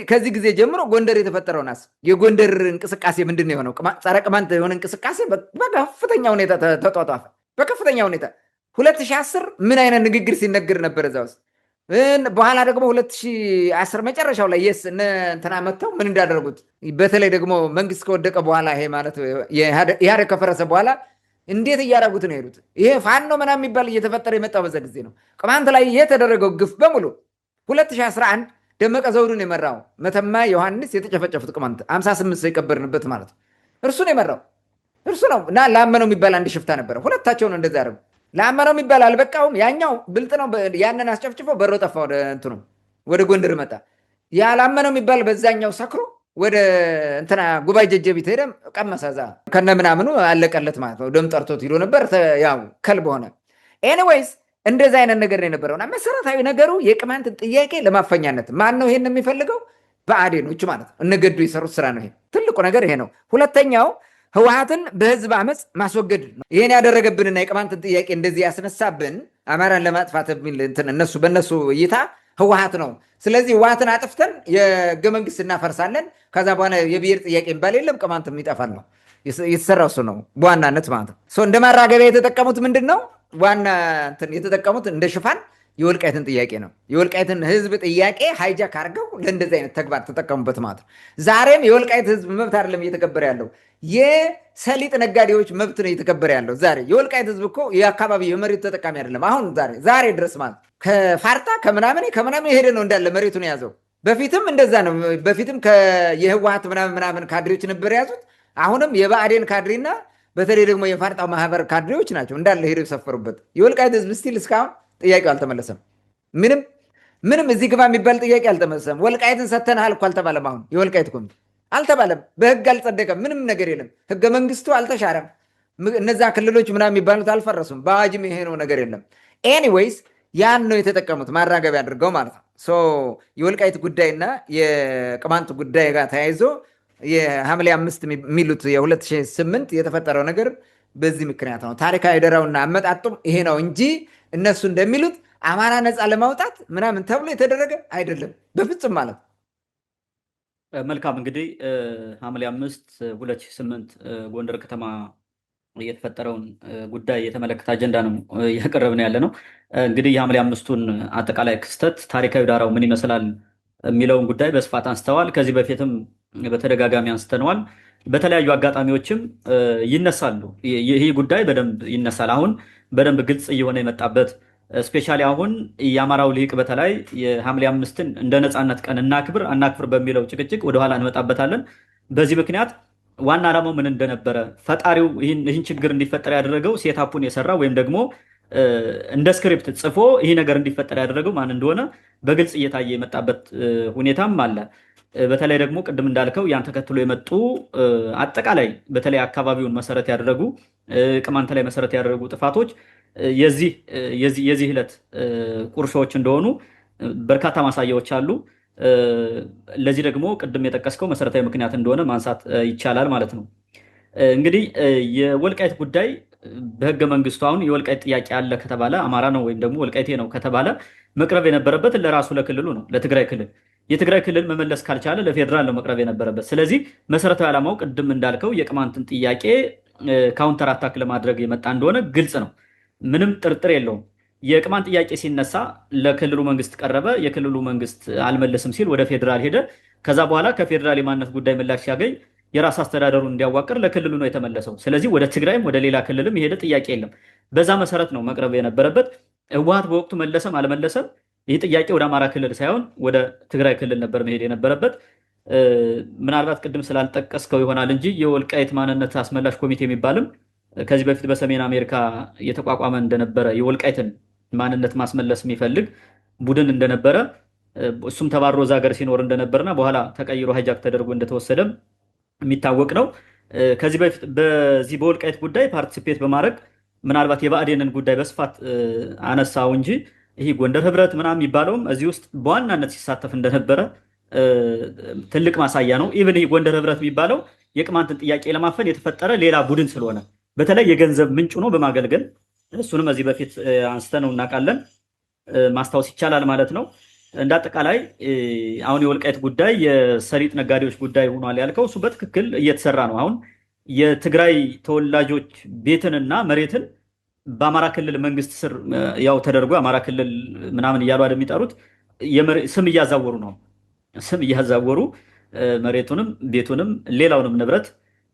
ከዚህ ጊዜ ጀምሮ ጎንደር የተፈጠረው ናስ የጎንደር እንቅስቃሴ ምንድን ነው የሆነው? ጸረ ቅማንት የሆነ እንቅስቃሴ በከፍተኛ ሁኔታ ተጧጧፈ። በከፍተኛ ሁኔታ 2010 ምን አይነት ንግግር ሲነገር ነበር እዛ ውስጥ። በኋላ ደግሞ 2010 መጨረሻው ላይ እንትና መጥተው ምን እንዳደረጉት በተለይ ደግሞ መንግስት ከወደቀ በኋላ ይሄ ማለት ኢህአዴግ ከፈረሰ በኋላ እንዴት እያደረጉት ነው የሄዱት። ይሄ ፋኖ ምናምን የሚባል እየተፈጠረ የመጣው በዛ ጊዜ ነው። ቅማንት ላይ የተደረገው ግፍ በሙሉ 2011 ደመቀ ዘውዱን የመራው መተማ ዮሐንስ የተጨፈጨፉት ቅማንት 58 ሰው የቀበርንበት ማለት ነው። እርሱ ነው የመራው እርሱ ነው። እና ላመነው የሚባል አንድ ሽፍታ ነበረ። ሁለታቸው ነው እንደዛ ያደረጉ። ላመነው የሚባል አልበቃውም። ያኛው ብልጥ ነው። ያንን አስጨፍጭፎ በሮ ጠፋ። ወደ ጎንደር መጣ። ያላመነው የሚባል በዛኛው ሰክሮ ወደ እንትና ጉባኤ ጀጀቢት ሄደ። ቀመሰዛ ከነ ምናምኑ አለቀለት ማለት ነው። ደም ጠርቶት ሂዶ ነበር። ያው ከልብ ሆነ። ኤኒዌይስ እንደዛ አይነት ነገር ነው የነበረውና መሰረታዊ ነገሩ የቅማንትን ጥያቄ ለማፈኛነት ማን ነው ይሄን የሚፈልገው? ብአዴኖች ማለት ነው። እነገዱ የሰሩት ስራ ነው። ይሄ ትልቁ ነገር ይሄ ነው። ሁለተኛው ህወሓትን በህዝብ አመፅ ማስወገድ ነው። ይሄን ያደረገብንና የቅማንትን ጥያቄ እንደዚህ ያስነሳብን አማራን ለማጥፋት የሚል እነሱ በእነሱ እይታ ህወሓት ነው። ስለዚህ ህወሓትን አጥፍተን የህገ መንግስት እናፈርሳለን። ከዛ በኋላ የብሔር ጥያቄ የሚባል የለም፣ ቅማንትም ይጠፋል ነው የተሰራው። እሱ ነው በዋናነት ማለት ነው። እንደ ማራገቢያ የተጠቀሙት ምንድን ነው? ዋና የተጠቀሙት እንደ ሽፋን የወልቃይትን ጥያቄ ነው። የወልቃይትን ህዝብ ጥያቄ ሃይጃክ አድርገው ለእንደዚህ አይነት ተግባር ተጠቀሙበት ማለት ነው። ዛሬም የወልቃይት ህዝብ መብት አይደለም እየተከበረ ያለው፣ የሰሊጥ ነጋዴዎች መብት ነው እየተከበረ ያለው። ዛሬ የወልቃይት ህዝብ እኮ የአካባቢ የመሬቱ ተጠቃሚ አይደለም። አሁን ዛሬ ድረስ ማለት ከፋርታ ከምናምን የሄደ ነው እንዳለ መሬቱን የያዘው። በፊትም እንደዛ ነው። በፊትም የህወሓት ምናምን ካድሬዎች ነበር የያዙት። አሁንም የብአዴን ካድሬና በተለይ ደግሞ የፋርጣው ማህበር ካድሬዎች ናቸው እንዳለ ሄደው የሰፈሩበት። የወልቃይት ህዝብ ስቲል እስካሁን ጥያቄው አልተመለሰም። ምንም እዚህ ግባ የሚባል ጥያቄ አልተመለሰም። ወልቃይትን ሰተንሃል እኮ አልተባለም። አሁን የወልቃይት ኮሚቴ አልተባለም። በህግ አልጸደቀም። ምንም ነገር የለም። ህገ መንግስቱ አልተሻረም። እነዛ ክልሎች ምናምን የሚባሉት አልፈረሱም። በአዋጅም ይሄ ነው ነገር የለም። ኤኒዌይስ ያን ነው የተጠቀሙት ማራገቢያ አድርገው ማለት ነው። የወልቃይት ጉዳይና የቅማንት ጉዳይ ጋር ተያይዞ የሐምሌ 5 የሚሉት የ2008 የተፈጠረው ነገር በዚህ ምክንያት ነው። ታሪካዊ ደራውና አመጣጡም ይሄ ነው እንጂ እነሱ እንደሚሉት አማራ ነፃ ለማውጣት ምናምን ተብሎ የተደረገ አይደለም በፍጹም ማለት ነው። መልካም እንግዲህ ሐምሌ 5 2008 ጎንደር ከተማ የተፈጠረውን ጉዳይ የተመለከተ አጀንዳ ነው እያቀረብን ያለ ነው። እንግዲህ የሐምሌ 5ቱን አጠቃላይ ክስተት ታሪካዊ ዳራው ምን ይመስላል የሚለውን ጉዳይ በስፋት አንስተዋል። ከዚህ በፊትም በተደጋጋሚ አንስተነዋል። በተለያዩ አጋጣሚዎችም ይነሳሉ። ይህ ጉዳይ በደንብ ይነሳል። አሁን በደንብ ግልጽ እየሆነ የመጣበት ስፔሻሊ አሁን የአማራው ሊቅ በተለይ የሐምሌ 5ን እንደ ነፃነት ቀን እናክብር አናክብር በሚለው ጭቅጭቅ ወደኋላ እንመጣበታለን። በዚህ ምክንያት ዋና ዓላማው ምን እንደነበረ ፈጣሪው ይህን ችግር እንዲፈጠር ያደረገው ሴታፑን የሰራ ወይም ደግሞ እንደ ስክሪፕት ጽፎ ይህ ነገር እንዲፈጠር ያደረገው ማን እንደሆነ በግልጽ እየታየ የመጣበት ሁኔታም አለ። በተለይ ደግሞ ቅድም እንዳልከው ያን ተከትሎ የመጡ አጠቃላይ በተለይ አካባቢውን መሰረት ያደረጉ ቅማንት ላይ መሰረት ያደረጉ ጥፋቶች የዚህ ዕለት ቁርሾዎች እንደሆኑ በርካታ ማሳያዎች አሉ። ለዚህ ደግሞ ቅድም የጠቀስከው መሰረታዊ ምክንያት እንደሆነ ማንሳት ይቻላል ማለት ነው። እንግዲህ የወልቃይት ጉዳይ በህገ መንግስቱ አሁን የወልቃይት ጥያቄ አለ ከተባለ አማራ ነው ወይም ደግሞ ወልቃይቴ ነው ከተባለ መቅረብ የነበረበት ለራሱ ለክልሉ ነው፣ ለትግራይ ክልል። የትግራይ ክልል መመለስ ካልቻለ ለፌዴራል ነው መቅረብ የነበረበት። ስለዚህ መሰረታዊ ዓላማው ቅድም እንዳልከው የቅማንትን ጥያቄ ካውንተር አታክ ለማድረግ የመጣ እንደሆነ ግልጽ ነው፣ ምንም ጥርጥር የለውም። የቅማንት ጥያቄ ሲነሳ ለክልሉ መንግስት ቀረበ። የክልሉ መንግስት አልመለስም ሲል ወደ ፌዴራል ሄደ። ከዛ በኋላ ከፌዴራል የማንነት ጉዳይ ምላሽ ሲያገኝ የራስ አስተዳደሩን እንዲያዋቅር ለክልሉ ነው የተመለሰው። ስለዚህ ወደ ትግራይም ወደ ሌላ ክልልም የሄደ ጥያቄ የለም። በዛ መሰረት ነው መቅረብ የነበረበት። ህወሓት በወቅቱ መለሰም አልመለሰም ይህ ጥያቄ ወደ አማራ ክልል ሳይሆን ወደ ትግራይ ክልል ነበር መሄድ የነበረበት። ምናልባት ቅድም ስላልጠቀስከው ይሆናል እንጂ የወልቃይት ማንነት አስመላሽ ኮሚቴ የሚባልም ከዚህ በፊት በሰሜን አሜሪካ የተቋቋመ እንደነበረ የወልቃይትን ማንነት ማስመለስ የሚፈልግ ቡድን እንደነበረ እሱም ተባሮ እዛ ሀገር ሲኖር እንደነበርና በኋላ ተቀይሮ ሃይጃክ ተደርጎ እንደተወሰደም የሚታወቅ ነው። ከዚህ በፊት በዚህ በወልቃይት ጉዳይ ፓርቲሲፔት በማድረግ ምናልባት የብአዴንን ጉዳይ በስፋት አነሳው እንጂ ይህ ጎንደር ህብረት ምናምን የሚባለውም እዚህ ውስጥ በዋናነት ሲሳተፍ እንደነበረ ትልቅ ማሳያ ነው። ኢቭን ይህ ጎንደር ህብረት የሚባለው የቅማንትን ጥያቄ ለማፈን የተፈጠረ ሌላ ቡድን ስለሆነ በተለይ የገንዘብ ምንጭ ሆኖ በማገልገል እሱንም እዚህ በፊት አንስተነው እናውቃለን፣ ማስታወስ ይቻላል ማለት ነው። እንደ አጠቃላይ አሁን የወልቃይት ጉዳይ የሰሊጥ ነጋዴዎች ጉዳይ ሆኗል ያልከው እሱ በትክክል እየተሰራ ነው። አሁን የትግራይ ተወላጆች ቤትንና መሬትን በአማራ ክልል መንግስት ስር ያው ተደርጎ አማራ ክልል ምናምን እያሉ እንደሚጠሩት ስም እያዛወሩ ነው። ስም እያዛወሩ መሬቱንም ቤቱንም ሌላውንም ንብረት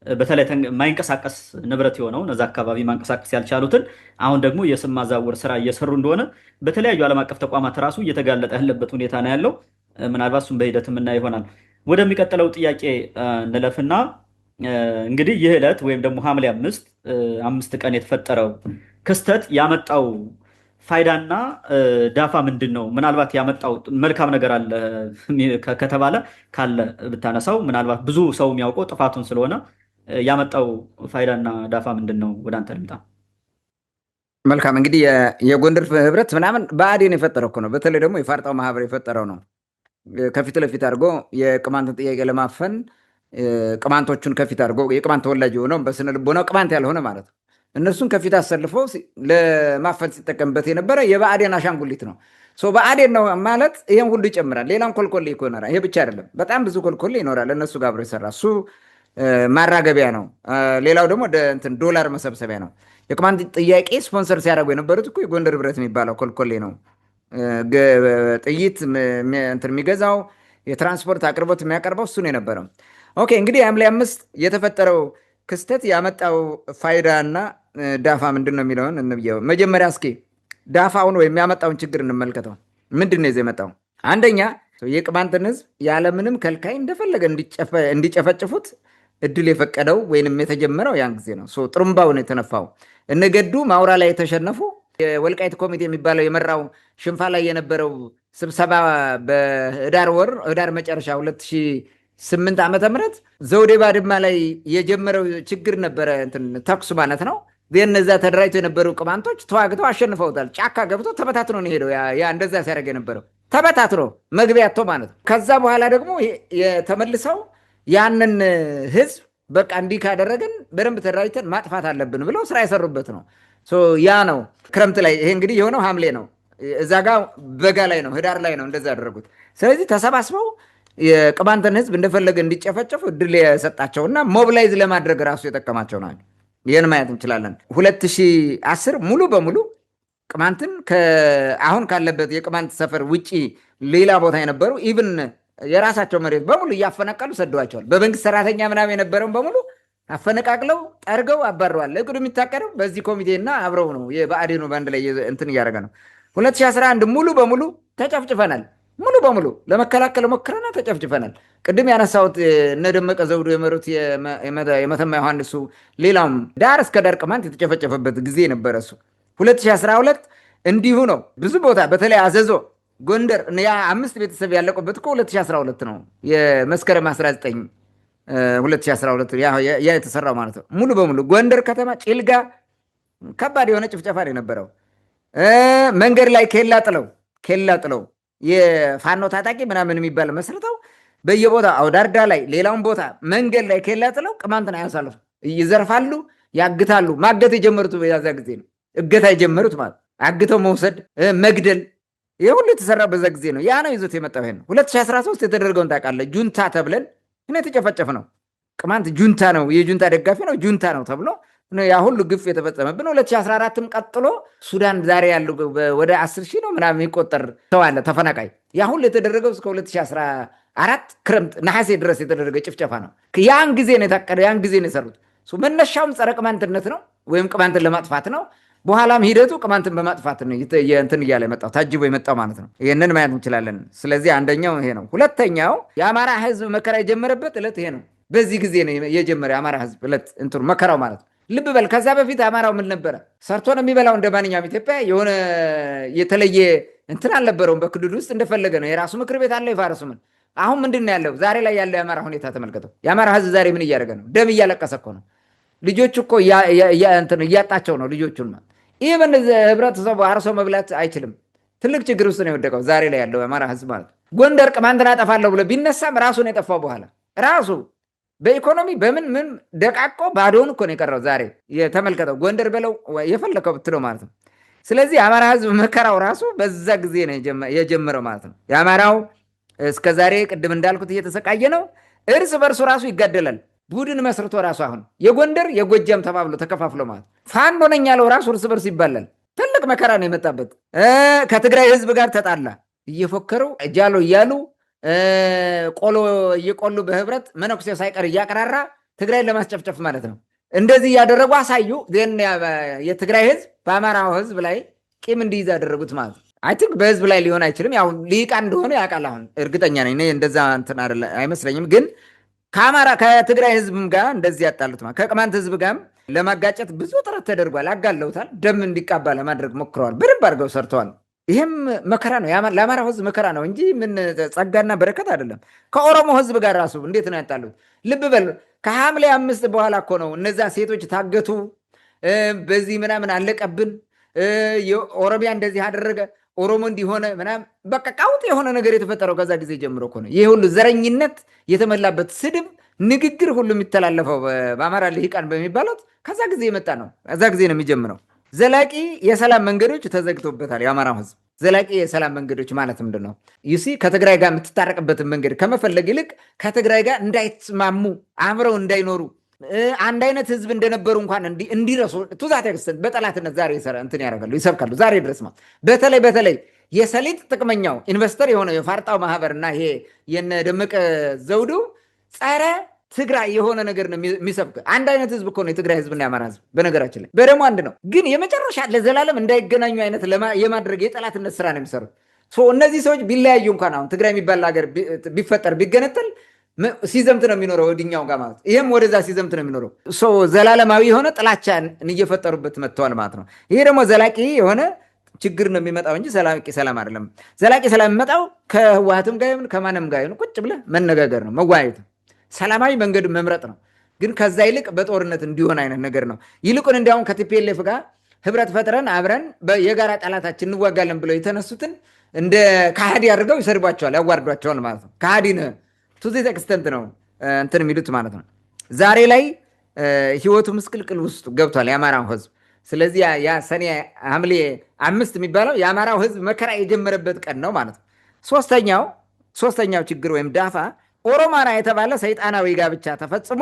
በተለይ ማይንቀሳቀስ ንብረት የሆነውን እዛ አካባቢ ማንቀሳቀስ ያልቻሉትን አሁን ደግሞ የስም ማዛወር ስራ እየሰሩ እንደሆነ በተለያዩ ዓለም አቀፍ ተቋማት ራሱ እየተጋለጠ ያለበት ሁኔታ ነው ያለው። ምናልባት እሱም በሂደት የምናየው ይሆናል። ወደሚቀጥለው ጥያቄ እንለፍና እንግዲህ ይህ ዕለት ወይም ደግሞ ሐምሌ 5 ቀን የተፈጠረው ክስተት ያመጣው ፋይዳና ዳፋ ምንድን ነው? ምናልባት ያመጣው መልካም ነገር አለ ከተባለ ካለ ብታነሳው፣ ምናልባት ብዙ ሰው የሚያውቀው ጥፋቱን ስለሆነ ያመጣው ፋይዳና ዳፋ ምንድን ነው? ወደ አንተ ልምጣ። መልካም እንግዲህ የጎንደር ህብረት ምናምን ብአዴን የፈጠረው እኮ ነው። በተለይ ደግሞ የፋርጣው ማህበር የፈጠረው ነው። ከፊት ለፊት አድርጎ የቅማንትን ጥያቄ ለማፈን ቅማንቶቹን ከፊት አድርጎ የቅማንት ተወላጅ የሆነው በስነ ልቦናው ቅማንት ያልሆነ ማለት ነው እነሱን ከፊት አሰልፎ ለማፈን ሲጠቀምበት የነበረ የብአዴን አሻንጉሊት ነው። ብአዴን ነው ማለት ይሄን ሁሉ ይጨምራል። ሌላም ኮልኮሌ ይኖራል። ይሄ ብቻ አይደለም፣ በጣም ብዙ ኮልኮሌ ይኖራል። እነሱ ጋር አብሮ የሰራ እሱ ማራገቢያ ነው። ሌላው ደግሞ ዶላር መሰብሰቢያ ነው። የቅማንት ጥያቄ ስፖንሰር ሲያደርጉ የነበሩት እኮ የጎንደር ህብረት የሚባለው ኮልኮሌ ነው። ጥይት የሚገዛው የትራንስፖርት አቅርቦት የሚያቀርበው እሱ ነው የነበረው። ኦኬ እንግዲህ ሐምሌ 5 የተፈጠረው ክስተት ያመጣው ፋይዳና ዳፋ ምንድን ነው የሚለውን እንብየው። መጀመሪያ እስኪ ዳፋውን ወይም ያመጣውን ችግር እንመልከተው። ምንድን ነው የመጣው? አንደኛ የቅማንትን ህዝብ ያለምንም ከልካይ እንደፈለገ እንዲጨፈጭፉት እድል የፈቀደው ወይንም የተጀመረው ያን ጊዜ ነው። ጥሩምባው ነው የተነፋው። እነገዱ ማውራ ላይ የተሸነፉ የወልቃይት ኮሚቴ የሚባለው የመራው ሽንፋ ላይ የነበረው ስብሰባ ህዳር መጨረሻ 2008 ዓመተ ምህረት ዘውዴ ባድማ ላይ የጀመረው ችግር ነበረ፣ ተኩስ ማለት ነው። እነዛ ተደራጅቶ የነበሩ ቅማንቶች ተዋግተው አሸንፈውታል። ጫካ ገብቶ ተበታትኖ ነው ሄደው። ያ እንደዛ ሲያደርግ የነበረው ተበታትኖ መግቢያ አጥቶ ማለት ነው። ከዛ በኋላ ደግሞ ተመልሰው ያንን ህዝብ በቃ እንዲህ ካደረግን በደንብ ተደራጅተን ማጥፋት አለብን ብለው ስራ የሰሩበት ነው። ያ ነው ክረምት ላይ። ይሄ እንግዲህ የሆነው ሐምሌ ነው። እዛ ጋ በጋ ላይ ነው፣ ህዳር ላይ ነው እንደዛ ያደረጉት። ስለዚህ ተሰባስበው የቅማንትን ህዝብ እንደፈለገ እንዲጨፈጨፉ እድል የሰጣቸውና ሞቢላይዝ ለማድረግ ራሱ የጠቀማቸው ናቸው። ይህን ማየት እንችላለን። 2010 ሙሉ በሙሉ ቅማንትን አሁን ካለበት የቅማንት ሰፈር ውጭ ሌላ ቦታ የነበሩ ኢቭን የራሳቸው መሬት በሙሉ እያፈነቀሉ ሰደዋቸዋል። በመንግስት ሰራተኛ ምናምን የነበረውን በሙሉ አፈነቃቅለው ጠርገው አባረዋል። እቅዱ የሚታቀደው በዚህ ኮሚቴና አብረው ነው። የብአዴኑ በአንድ ላይ እንትን እያደረገ ነው። 2011 ሙሉ በሙሉ ተጨፍጭፈናል። ሙሉ በሙሉ ለመከላከል ሞክረና ተጨፍጭፈናል። ቅድም ያነሳሁት እነ ደመቀ ዘውዱ የመሩት የመተማ ዮሐንሱ ሌላውም ዳር እስከ ዳር ቅማንት የተጨፈጨፈበት ጊዜ ነበረ እሱ። 2012 እንዲሁ ነው። ብዙ ቦታ በተለይ አዘዞ፣ ጎንደር ያ 5 ቤተሰብ ያለቁበት እኮ 2012 ነው። የመስከረም 19 2012 ያ የተሰራው ማለት ነው። ሙሉ በሙሉ ጎንደር ከተማ ጭልጋ ከባድ የሆነ ጭፍጨፋ ነው የነበረው። መንገድ ላይ ኬላ ጥለው የፋኖ ታጣቂ ምናምን የሚባል መስርተው በየቦታ አውዳርዳ ላይ ሌላውን ቦታ መንገድ ላይ ኬላ ጥለው ቅማንትን አያሳልፉ፣ ይዘርፋሉ፣ ያግታሉ። ማገት የጀመሩት በዛ ጊዜ ነው። እገታ የጀመሩት ማለት አግተው መውሰድ፣ መግደል፣ ይህ ሁሉ የተሰራ በዛ ጊዜ ነው። ያ ነው ይዞት የመጣው። ይሄን 2013 የተደረገውን ታውቃለህ? ጁንታ ተብለን የተጨፈጨፍ ነው። ቅማንት ጁንታ ነው፣ የጁንታ ደጋፊ ነው፣ ጁንታ ነው ተብሎ ያ ሁሉ ግፍ የተፈጸመብን። 2014ም ቀጥሎ ሱዳን ዛሬ ያሉ ወደ 10 ሺህ ነው ምናምን የሚቆጠር ሰው አለ ተፈናቃይ። ያ ሁሉ የተደረገው እስከ 2014 ክረምት ነሐሴ ድረስ የተደረገ ጭፍጨፋ ነው። ያን ጊዜ ነው የታቀደ፣ ያን ጊዜ ነው የሰሩት። መነሻውም ጸረ ቅማንትነት ነው ወይም ቅማንትን ለማጥፋት ነው። በኋላም ሂደቱ ቅማንትን በማጥፋት ነው እንትን እያለ የመጣው ታጅቦ የመጣው ማለት ነው። ይህንን ማየት እንችላለን። ስለዚህ አንደኛው ይሄ ነው። ሁለተኛው የአማራ ህዝብ መከራ የጀመረበት ዕለት ይሄ ነው። በዚህ ጊዜ ነው የጀመረ የአማራ ህዝብ ዕለት እንትኑ መከራው ማለት ነው። ልብ በል፣ ከዛ በፊት አማራው ምን ነበረ? ሰርቶ ነው የሚበላው እንደ ማንኛውም ኢትዮጵያ። የሆነ የተለየ እንትን አልነበረውም። በክልል ውስጥ እንደፈለገ ነው። የራሱ ምክር ቤት አለው፣ የፋረሱ ምን። አሁን ምንድን ነው ያለው? ዛሬ ላይ ያለው የአማራ ሁኔታ ተመልከተው። የአማራ ህዝብ ዛሬ ምን እያደረገ ነው? ደም እያለቀሰ እኮ ነው። ልጆቹ እኮ እያጣቸው ነው ልጆቹን። ይህ ህብረተሰቡ አርሶ መብላት አይችልም። ትልቅ ችግር ውስጥ ነው የወደቀው ዛሬ ላይ ያለው የአማራ ህዝብ ማለት። ጎንደር ቅማንትን አጠፋለሁ ብሎ ቢነሳም ራሱን የጠፋው በኋላ ራሱ በኢኮኖሚ በምን ምን ደቃቆ ባዶውን እኮ ነው የቀረው። ዛሬ የተመልከተው ጎንደር በለው የፈለከው ብትለው ማለት ነው። ስለዚህ የአማራ ህዝብ መከራው ራሱ በዛ ጊዜ ነው የጀመረው ማለት ነው። የአማራው እስከ ዛሬ ቅድም እንዳልኩት እየተሰቃየ ነው። እርስ በርሱ ራሱ ይጋደላል። ቡድን መስርቶ ራሱ አሁን የጎንደር የጎጃም ተባብሎ ተከፋፍሎ ማለት ፋኖ ነኝ ያለው ራሱ እርስ በርሱ ይባላል። ትልቅ መከራ ነው የመጣበት። ከትግራይ ህዝብ ጋር ተጣላ። እየፎከሩ እጃሎ እያሉ ቆሎ እየቆሉ በህብረት መነኩሴ ሳይቀር እያቀራራ ትግራይ ለማስጨፍጨፍ ማለት ነው። እንደዚህ እያደረጉ አሳዩ። የትግራይ ህዝብ በአማራው ህዝብ ላይ ቂም እንዲይዝ ያደረጉት ማለት ነው። አይ ቲንክ በህዝብ ላይ ሊሆን አይችልም። ያው ሊቃን እንደሆነ ያውቃል። አሁን እርግጠኛ ነኝ እኔ እንደዛ እንትን አይመስለኝም። ግን ከትግራይ ህዝብም ጋር እንደዚህ ያጣሉት ማለት ከቅማንት ህዝብ ጋርም ለማጋጨት ብዙ ጥረት ተደርጓል። አጋለውታል። ደም እንዲቃባ ለማድረግ ሞክረዋል። በደንብ አድርገው ሰርተዋል። ይህም መከራ ነው፣ ለአማራው ህዝብ መከራ ነው እንጂ ምን ጸጋና በረከት አይደለም። ከኦሮሞ ህዝብ ጋር ራሱ እንዴት ነው ያጣሉት? ልብ በል። ከሐምሌ 5 በኋላ እኮ ነው እነዛ ሴቶች ታገቱ፣ በዚህ ምናምን አለቀብን፣ ኦሮሚያ እንደዚህ አደረገ፣ ኦሮሞ እንዲሆነ ምናምን በቃ ቃውጥ የሆነ ነገር የተፈጠረው ከዛ ጊዜ ጀምሮ እኮ ነው። ይህ ሁሉ ዘረኝነት የተመላበት ስድብ፣ ንግግር ሁሉ የሚተላለፈው በአማራ ልሂቃን በሚባሉት ከዛ ጊዜ የመጣ ነው። ከዛ ጊዜ ነው የሚጀምረው። ዘላቂ የሰላም መንገዶች ተዘግቶበታል የአማራው ህዝብ። ዘላቂ የሰላም መንገዶች ማለት ምንድን ነው? ዩሲ ከትግራይ ጋር የምትታረቅበትን መንገድ ከመፈለግ ይልቅ ከትግራይ ጋር እንዳይስማሙ አብረው እንዳይኖሩ አንድ አይነት ህዝብ እንደነበሩ እንኳን እንዲረሱ ቱዛት ክስትን በጠላትነት ዛሬ እንትን ያደርጋሉ፣ ይሰብካሉ ዛሬ ድረስ ማለት በተለይ የሰሊጥ ጥቅመኛው ኢንቨስተር የሆነው የፋርጣው ማህበርና ይሄ የነደመቀ ዘውዱ ጸረ ትግራይ የሆነ ነገር ነው የሚሰብክ። አንድ አይነት ህዝብ እኮ ነው የትግራይ ህዝብና የአማራ ህዝብ። በነገራችን ላይ በደሞ አንድ ነው፣ ግን የመጨረሻ ለዘላለም እንዳይገናኙ አይነት የማድረግ የጠላትነት ስራ ነው የሚሰሩት። እነዚህ ሰዎች ቢለያዩ እንኳን አሁን ትግራይ የሚባል ሀገር ቢፈጠር ቢገነጠል ሲዘምት ነው የሚኖረው ወዲኛው ጋር ማለት ይህም ወደዛ ሲዘምት ነው የሚኖረው። ዘላለማዊ የሆነ ጥላቻን እየፈጠሩበት መጥተዋል ማለት ነው። ይሄ ደግሞ ዘላቂ የሆነ ችግር ነው የሚመጣው እንጂ ዘላቂ ሰላም አይደለም። ዘላቂ ሰላም የሚመጣው ከህወሓትም ጋር ይሁን ከማንም ጋር ይሁን ቁጭ ብለህ መነጋገር ነው፣ መወያየት ነው፣ ሰላማዊ መንገድ መምረጥ ነው። ግን ከዛ ይልቅ በጦርነት እንዲሆን አይነት ነገር ነው። ይልቁን እንዲያውም ከቲፒኤልኤፍ ጋር ህብረት ፈጥረን አብረን የጋራ ጠላታችን እንዋጋለን ብለው የተነሱትን እንደ ከሃዲ አድርገው ይሰድቧቸዋል፣ ያዋርዷቸዋል ማለት ነው። ከሃዲ ነህ ቱ ዚስ ኤክስተንት ነው እንትን የሚሉት ማለት ነው። ዛሬ ላይ ህይወቱ ምስቅልቅል ውስጥ ገብቷል የአማራው ህዝብ። ስለዚህ ያ ሰኔ ሐምሌ 5 የሚባለው የአማራው ህዝብ መከራ የጀመረበት ቀን ነው ማለት ነው። ሶስተኛው ችግር ወይም ዳፋ ኦሮማራ የተባለ ሰይጣናዊ ጋብቻ ተፈጽሞ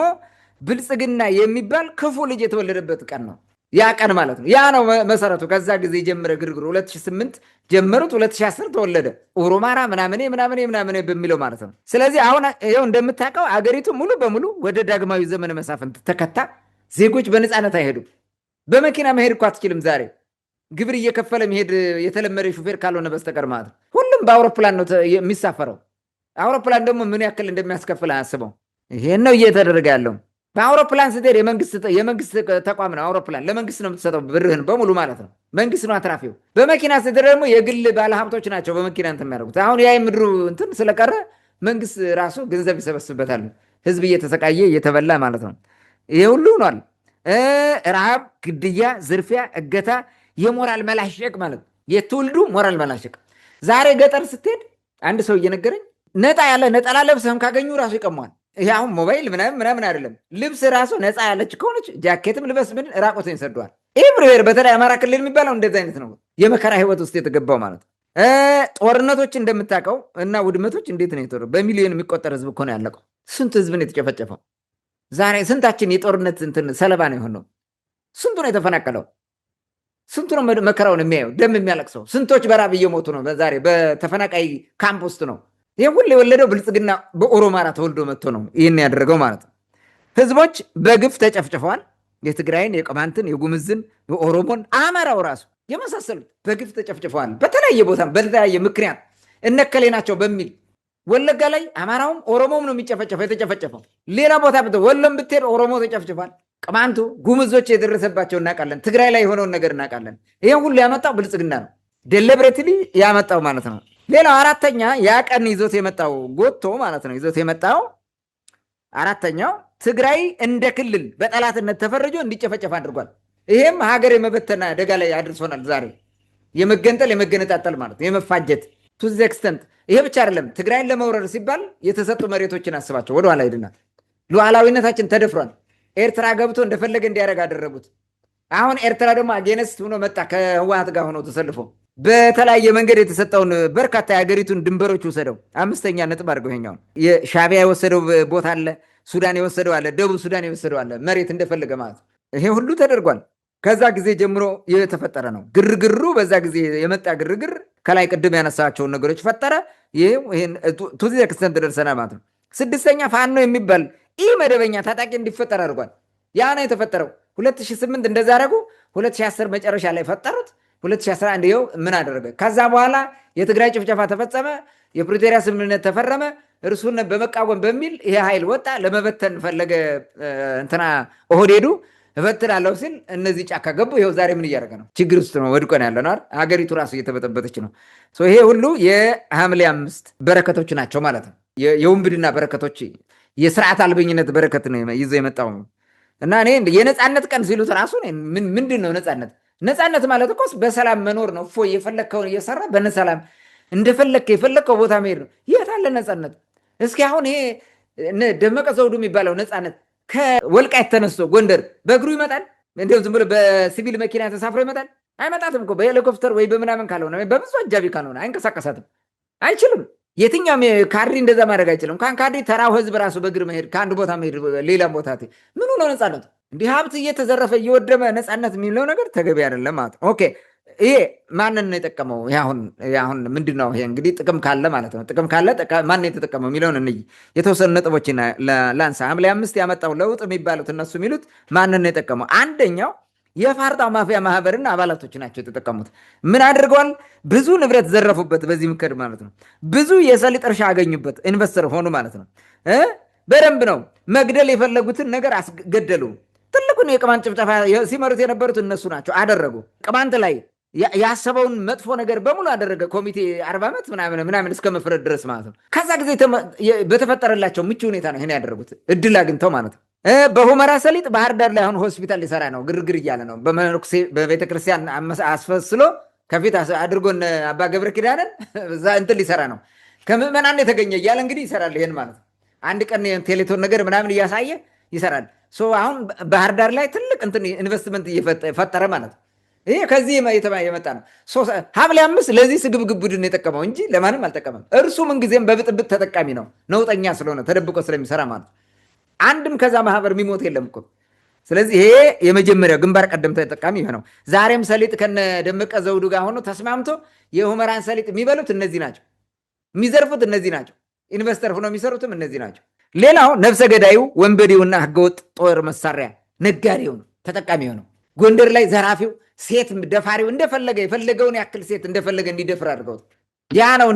ብልጽግና የሚባል ክፉ ልጅ የተወለደበት ቀን ነው ያ ቀን ማለት ነው። ያ ነው መሰረቱ። ከዛ ጊዜ ጀምረ ግርግሩ 2008 ጀመሩት፣ 2010 ተወለደ ኦሮማራ ምናምን በሚለው ማለት ነው። ስለዚህ አሁን ይኸው እንደምታውቀው አገሪቱ ሙሉ በሙሉ ወደ ዳግማዊ ዘመነ መሳፍንት ተከታ። ዜጎች በነፃነት አይሄዱም። በመኪና መሄድ እኮ አትችልም ዛሬ። ግብር እየከፈለ መሄድ የተለመደ ሹፌር ካልሆነ በስተቀር ማለት ነው። ሁሉም በአውሮፕላን ነው የሚሳፈረው። አውሮፕላን ደግሞ ምን ያክል እንደሚያስከፍል አያስበው። ይሄን ነው እየተደረገ ያለው። በአውሮፕላን ስትሄድ የመንግስት ተቋም ነው። አውሮፕላን ለመንግስት ነው የምትሰጠው ብርህን በሙሉ ማለት ነው። መንግስት ነው አትራፊው። በመኪና ስትሄድ ደግሞ የግል ባለሀብቶች ናቸው በመኪና እንትን የሚያደርጉት። አሁን ያ ምድሩ እንትን ስለቀረ መንግስት ራሱ ገንዘብ ይሰበስበታል። ህዝብ እየተሰቃየ እየተበላ ማለት ነው። ይሄ ሁሉ ሆኗል። ረሃብ፣ ግድያ፣ ዝርፊያ፣ እገታ፣ የሞራል መላሸቅ ማለት የትውልዱ ሞራል መላሸቅ። ዛሬ ገጠር ስትሄድ አንድ ሰው እየነገረኝ ነጣ ያለ ነጠላ ለብሰህም ካገኙ ራሱ ይቀመዋል። ይሄ አሁን ሞባይል ምናምን አይደለም። ልብስ ራሱ ነፃ ያለች ከሆነች ጃኬትም ልበስ ምን ራቆትን ይሰደዋል። ይህ ብሔር በተለይ አማራ ክልል የሚባለው እንደዚህ አይነት ነው። የመከራ ህይወት ውስጥ የተገባው ማለት ነው። ጦርነቶች እንደምታውቀው እና ውድመቶች እንዴት ነው የተወሩ? በሚሊዮን የሚቆጠር ህዝብ እኮ ነው ያለቀው። ስንት ህዝብ ነው የተጨፈጨፈው? ዛሬ ስንታችን የጦርነት እንትን ሰለባ ነው የሆነው? ስንቱ ነው የተፈናቀለው? ስንቱ ነው መከራውን የሚያየው ደም የሚያለቅሰው? ስንቶች በራብ እየሞቱ ነው ዛሬ በተፈናቃይ ካምፕ ውስጥ ነው። ይህ ሁሉ የወለደው ብልጽግና በኦሮማራ ተወልዶ መጥቶ ነው ይህን ያደረገው ማለት ነው። ህዝቦች በግፍ ተጨፍጭፈዋል። የትግራይን፣ የቅማንትን፣ የጉምዝን፣ የኦሮሞን፣ አማራው ራሱ የመሳሰሉት በግፍ ተጨፍጭፈዋል። በተለያየ ቦታ በተለያየ ምክንያት እነከሌ ናቸው በሚል ወለጋ ላይ አማራውም ኦሮሞም ነው የተጨፈጨፈው። ሌላ ቦታ ወሎም ብትሄድ ኦሮሞ ተጨፍጭፏል። ቅማንቱ፣ ጉምዞች የደረሰባቸው እናውቃለን። ትግራይ ላይ የሆነውን ነገር እናውቃለን። ይህን ሁሉ ያመጣው ብልጽግና ነው፣ ደሊብሬትሊ ያመጣው ማለት ነው። ሌላው አራተኛ ያ ቀን ይዞት የመጣው ጎቶ ማለት ነው። ይዞት የመጣው አራተኛው ትግራይ እንደ ክልል በጠላትነት ተፈርጆ እንዲጨፈጨፍ አድርጓል። ይሄም ሀገር የመበተና አደጋ ላይ አድርሶናል። ዛሬ የመገንጠል የመገነጣጠል ማለት የመፋጀት ቱ ዘ ኤክስተንት። ይሄ ብቻ አይደለም። ትግራይን ለመውረር ሲባል የተሰጡ መሬቶችን አስባቸው ወደኋላ ሄድናል። ሉዓላዊነታችን ተደፍሯል። ኤርትራ ገብቶ እንደፈለገ እንዲያደርግ አደረጉት። አሁን ኤርትራ ደግሞ አጌነስት ሆኖ መጣ። ከህወሓት ጋር ሆኖ ተሰልፎ በተለያየ መንገድ የተሰጠውን በርካታ የሀገሪቱን ድንበሮች ወሰደው። 5ኛ ነጥብ አድርገው ይኸኛውን የሻዕቢያ የወሰደው ቦታ አለ፣ ሱዳን የወሰደው አለ፣ ደቡብ ሱዳን የወሰደው አለ። መሬት እንደፈለገ ማለት ይሄ ሁሉ ተደርጓል። ከዛ ጊዜ ጀምሮ የተፈጠረ ነው ግርግሩ። በዛ ጊዜ የመጣ ግርግር ከላይ ቅድም ያነሳቸውን ነገሮች ፈጠረ። ይህን ቱ ዘ ኤክስተንት ደርሰናል ማለት ነው። 6ኛ ፋኖ የሚባል ኢ መደበኛ ታጣቂ እንዲፈጠር አድርጓል። ያ ነው የተፈጠረው። 2008 እንደዛ አደረጉ። 2010 መጨረሻ ላይ ፈጠሩት። 2011 ይኸው ምን አደረገ? ከዛ በኋላ የትግራይ ጭፍጨፋ ተፈጸመ። የፕሪቶሪያ ስምምነት ተፈረመ። እርሱን በመቃወም በሚል ይሄ ኃይል ወጣ። ለመበተን ፈለገ እንትና ኦህዴዱ እበትናለሁ ሲል እነዚህ ጫካ ገቡ። ይኸው ዛሬ ምን እያደረገ ነው? ችግር ውስጥ ነው ወድቆ ነው ያለ ነው። ሀገሪቱ ራሱ እየተበጠበጠች ነው። ይሄ ሁሉ የሐምሌ 5 በረከቶች ናቸው ማለት ነው። የውንብድና በረከቶች፣ የስርዓት አልበኝነት በረከት ነው ይዞ የመጣው እና እኔ የነፃነት ቀን ሲሉት ራሱ ምንድን ነው ነፃነት? ነፃነት ማለት እኮ በሰላም መኖር ነው። እፎይ የፈለግከውን እየሰራ በሰላም እንደፈለግከ የፈለግከው ቦታ መሄድ ነው። የት አለ ነፃነት? እስኪ አሁን ይሄ ደመቀ ዘውዱ የሚባለው ነፃነት ከወልቃይት ተነስቶ ጎንደር በእግሩ ይመጣል? እንዲሁም ዝም ብሎ በሲቪል መኪና ተሳፍሮ ይመጣል? አይመጣትም እኮ በሄሊኮፕተር ወይ በምናምን ካልሆነ በብዙ አጃቢ ካልሆነ አይንቀሳቀሳትም፣ አይችልም። የትኛውም ካድሬ እንደዛ ማድረግ አይችልም። ካድሬ ተራው ህዝብ ራሱ በእግር መሄድ ከአንድ ቦታ መሄድ ሌላም ቦታ ምኑ ነው ነፃነቱ? እንዲህ ሀብት እየተዘረፈ እየወደመ ነፃነት የሚለው ነገር ተገቢ አይደለም ማለት ነው። ኦኬ ይሄ ማንን ነው የጠቀመው? አሁን ምንድን ነው ይሄ እንግዲህ ጥቅም ካለ ማለት ነው። ጥቅም ካለ ማን የተጠቀመው የሚለውን እንይ። የተወሰኑ ነጥቦችን ላንሳ። ሐምሌ 5 ያመጣው ለውጥ የሚባሉት እነሱ የሚሉት ማንን ነው የጠቀመው? አንደኛው የፋርጣው ማፊያ ማህበርና አባላቶች ናቸው የተጠቀሙት። ምን አድርገዋል? ብዙ ንብረት ዘረፉበት። በዚህ ምክር ማለት ነው። ብዙ የሰሊጥ እርሻ አገኙበት። ኢንቨስተር ሆኑ ማለት ነው። በደንብ ነው መግደል የፈለጉትን ነገር አስገደሉ። ትልቁን የቅማንት ጭፍጨፋ ሲመሩት የነበሩት እነሱ ናቸው። አደረጉ። ቅማንት ላይ ያሰበውን መጥፎ ነገር በሙሉ አደረገ። ኮሚቴ 40 ዓመት ምናምን እስከ መፍረድ ድረስ ማለት ነው። ከዛ ጊዜ በተፈጠረላቸው ምቹ ሁኔታ ነው ይሄን ያደረጉት፣ እድል አግኝተው ማለት ነው። በሁመራ ሰሊጥ ባህር ዳር ላይ አሁን ሆስፒታል ሊሰራ ነው። ግርግር እያለ ነው። በመነኩሴ በቤተክርስቲያን አስፈስሎ ከፊት አድርጎን አባ ገብረ ኪዳንን እዛ እንትን ሊሰራ ነው። ከምዕመናን የተገኘ እያለ እንግዲህ ይሰራል። ይሄን ማለት ነው። አንድ ቀን ቴሌቶን ነገር ምናምን እያሳየ ይሰራል። አሁን ባህር ዳር ላይ ትልቅ እንትን ኢንቨስትመንት እየፈጠረ ማለት ነው። ይሄ ከዚህ የመጣ ነው። ሐምሌ 5 ለዚህ ስግብግብ ቡድን የጠቀመው እንጂ ለማንም አልጠቀመም። እርሱ ምንጊዜም በብጥብጥ ተጠቃሚ ነው። ነውጠኛ ስለሆነ ተደብቆ ስለሚሰራ ማለት አንድም ከዛ ማህበር የሚሞት የለም እኮ። ስለዚህ ይሄ የመጀመሪያው ግንባር ቀደም ተጠቃሚ ይሄ ነው። ዛሬም ሰሊጥ ከነ ደመቀ ዘውዱ ጋር ሆኖ ተስማምቶ የሁመራን ሰሊጥ የሚበሉት እነዚህ ናቸው፣ የሚዘርፉት እነዚህ ናቸው፣ ኢንቨስተር ሆኖ የሚሰሩትም እነዚህ ናቸው። ሌላው ነፍሰ ገዳዩ ወንበዴውና ህገወጥ ጦር መሳሪያ ነጋዴው ነው ተጠቃሚ ሆነው። ጎንደር ላይ ዘራፊው ሴት ደፋሪው እንደፈለገ የፈለገውን ያክል ሴት እንደፈለገ እንዲደፍር አድርገውት ያ ነው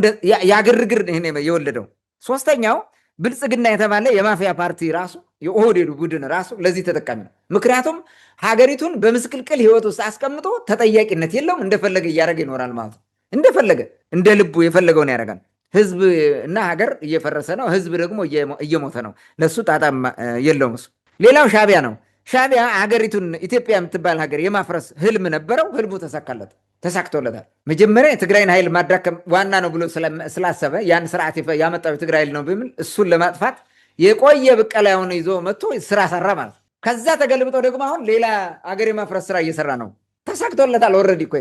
ያግርግር ይሄን የወለደው። ሶስተኛው ብልጽግና የተባለ የማፊያ ፓርቲ ራሱ የኦህዴዱ ቡድን ራሱ ለዚህ ተጠቃሚ ነው። ምክንያቱም ሀገሪቱን በምስቅልቅል ህይወት ውስጥ አስቀምጦ ተጠያቂነት የለውም፣ እንደፈለገ እያደረገ ይኖራል ማለት ነው። እንደፈለገ እንደ ልቡ የፈለገውን ያደርጋል። ህዝብ እና ሀገር እየፈረሰ ነው፣ ህዝብ ደግሞ እየሞተ ነው። ለሱ ጣጣም የለውም እሱ። ሌላው ሻቢያ ነው። ሻቢያ ሀገሪቱን ኢትዮጵያ የምትባል ሀገር የማፍረስ ህልም ነበረው። ህልሙ ተሳክቶለታል። መጀመሪያ የትግራይን ኃይል ማዳከም ዋና ነው ብሎ ስላሰበ ያን ስርዓት ያመጣው የትግራይ ኃይል ነው በሚል እሱን ለማጥፋት የቆየ ብቀላውን ይዞ መጥቶ ስራ ሰራ ማለት ነው። ከዛ ተገልብጦ ደግሞ አሁን ሌላ ሀገር የማፍረስ ስራ እየሰራ ነው። ተሳክቶለታል። ኦልሬዲ እኮ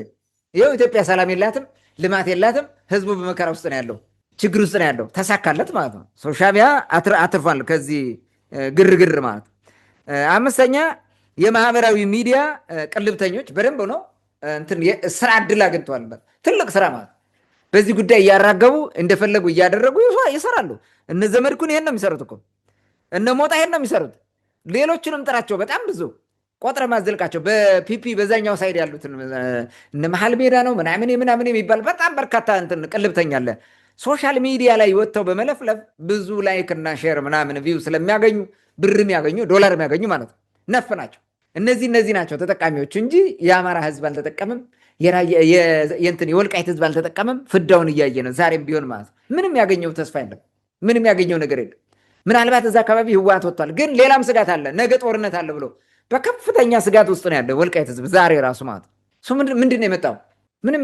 ይኸው ኢትዮጵያ ሰላም የላትም፣ ልማት የላትም። ህዝቡ በመከራ ውስጥ ነው ያለው፣ ችግር ውስጥ ነው ያለው። ተሳካለት ማለት ነው። ሻቢያ አትርፏል ከዚህ ግርግር ማለት። አምስተኛ የማህበራዊ ሚዲያ ቅልብተኞች በደንብ ነው ስራ እድል አግኝተዋል። ትልቅ ስራ ማለት በዚህ ጉዳይ እያራገቡ እንደፈለጉ እያደረጉ ይሰራሉ። እነ ዘመድኩን ይሄን ነው የሚሰሩት እኮ፣ እነ ሞጣ ይሄን ነው የሚሰሩት። ሌሎችንም ጥራቸው፣ በጣም ብዙ ቆጥረ ማዘልቃቸው። በፒፒ በዛኛው ሳይድ ያሉትን እነ መሀል ሜዳ ነው ምናምን የሚባል በጣም በርካታ ቅልብተኛ አለ። ሶሻል ሚዲያ ላይ ወጥተው በመለፍለፍ ብዙ ላይክ እና ሼር ምናምን ቪው ስለሚያገኙ ብር የሚያገኙ ዶላር የሚያገኙ ማለት ነው። ነፍ ናቸው። እነዚህ ናቸው ተጠቃሚዎች እንጂ የአማራ ህዝብ አልተጠቀምም። የወልቃይት ህዝብ አልተጠቀምም። ፍዳውን እያየ ነው ዛሬም ቢሆን ማለት ነው። ምንም ያገኘው ተስፋ የለም። ምንም ያገኘው ነገር የለም። ምናልባት እዛ አካባቢ ህወሓት ወጥቷል፣ ግን ሌላም ስጋት አለ። ነገ ጦርነት አለ ብሎ በከፍተኛ ስጋት ውስጥ ነው ያለ ወልቃይት ህዝብ ዛሬ ራሱ ማለት ነው። እሱ ምንድን ነው የመጣው? ምንም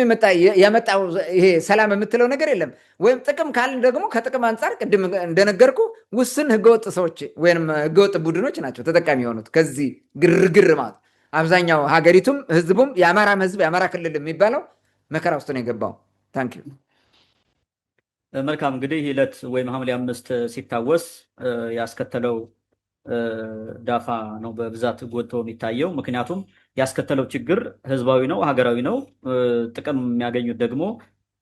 ያመጣው ይሄ ሰላም የምትለው ነገር የለም። ወይም ጥቅም ካልን ደግሞ ከጥቅም አንጻር ቅድም እንደነገርኩ ውስን ህገወጥ ሰዎች ወይም ህገወጥ ቡድኖች ናቸው ተጠቃሚ የሆኑት ከዚህ ግርግር ማለት። አብዛኛው ሀገሪቱም ህዝቡም የአማራም ህዝብ የአማራ ክልል የሚባለው መከራ ውስጥ ነው የገባው። ታንኪዩ። መልካም። እንግዲህ ይህ ዕለት ወይም ሐምሌ 5 ሲታወስ ያስከተለው ዳፋ ነው በብዛት ጎልቶ የሚታየው። ምክንያቱም ያስከተለው ችግር ህዝባዊ ነው፣ ሀገራዊ ነው። ጥቅም የሚያገኙት ደግሞ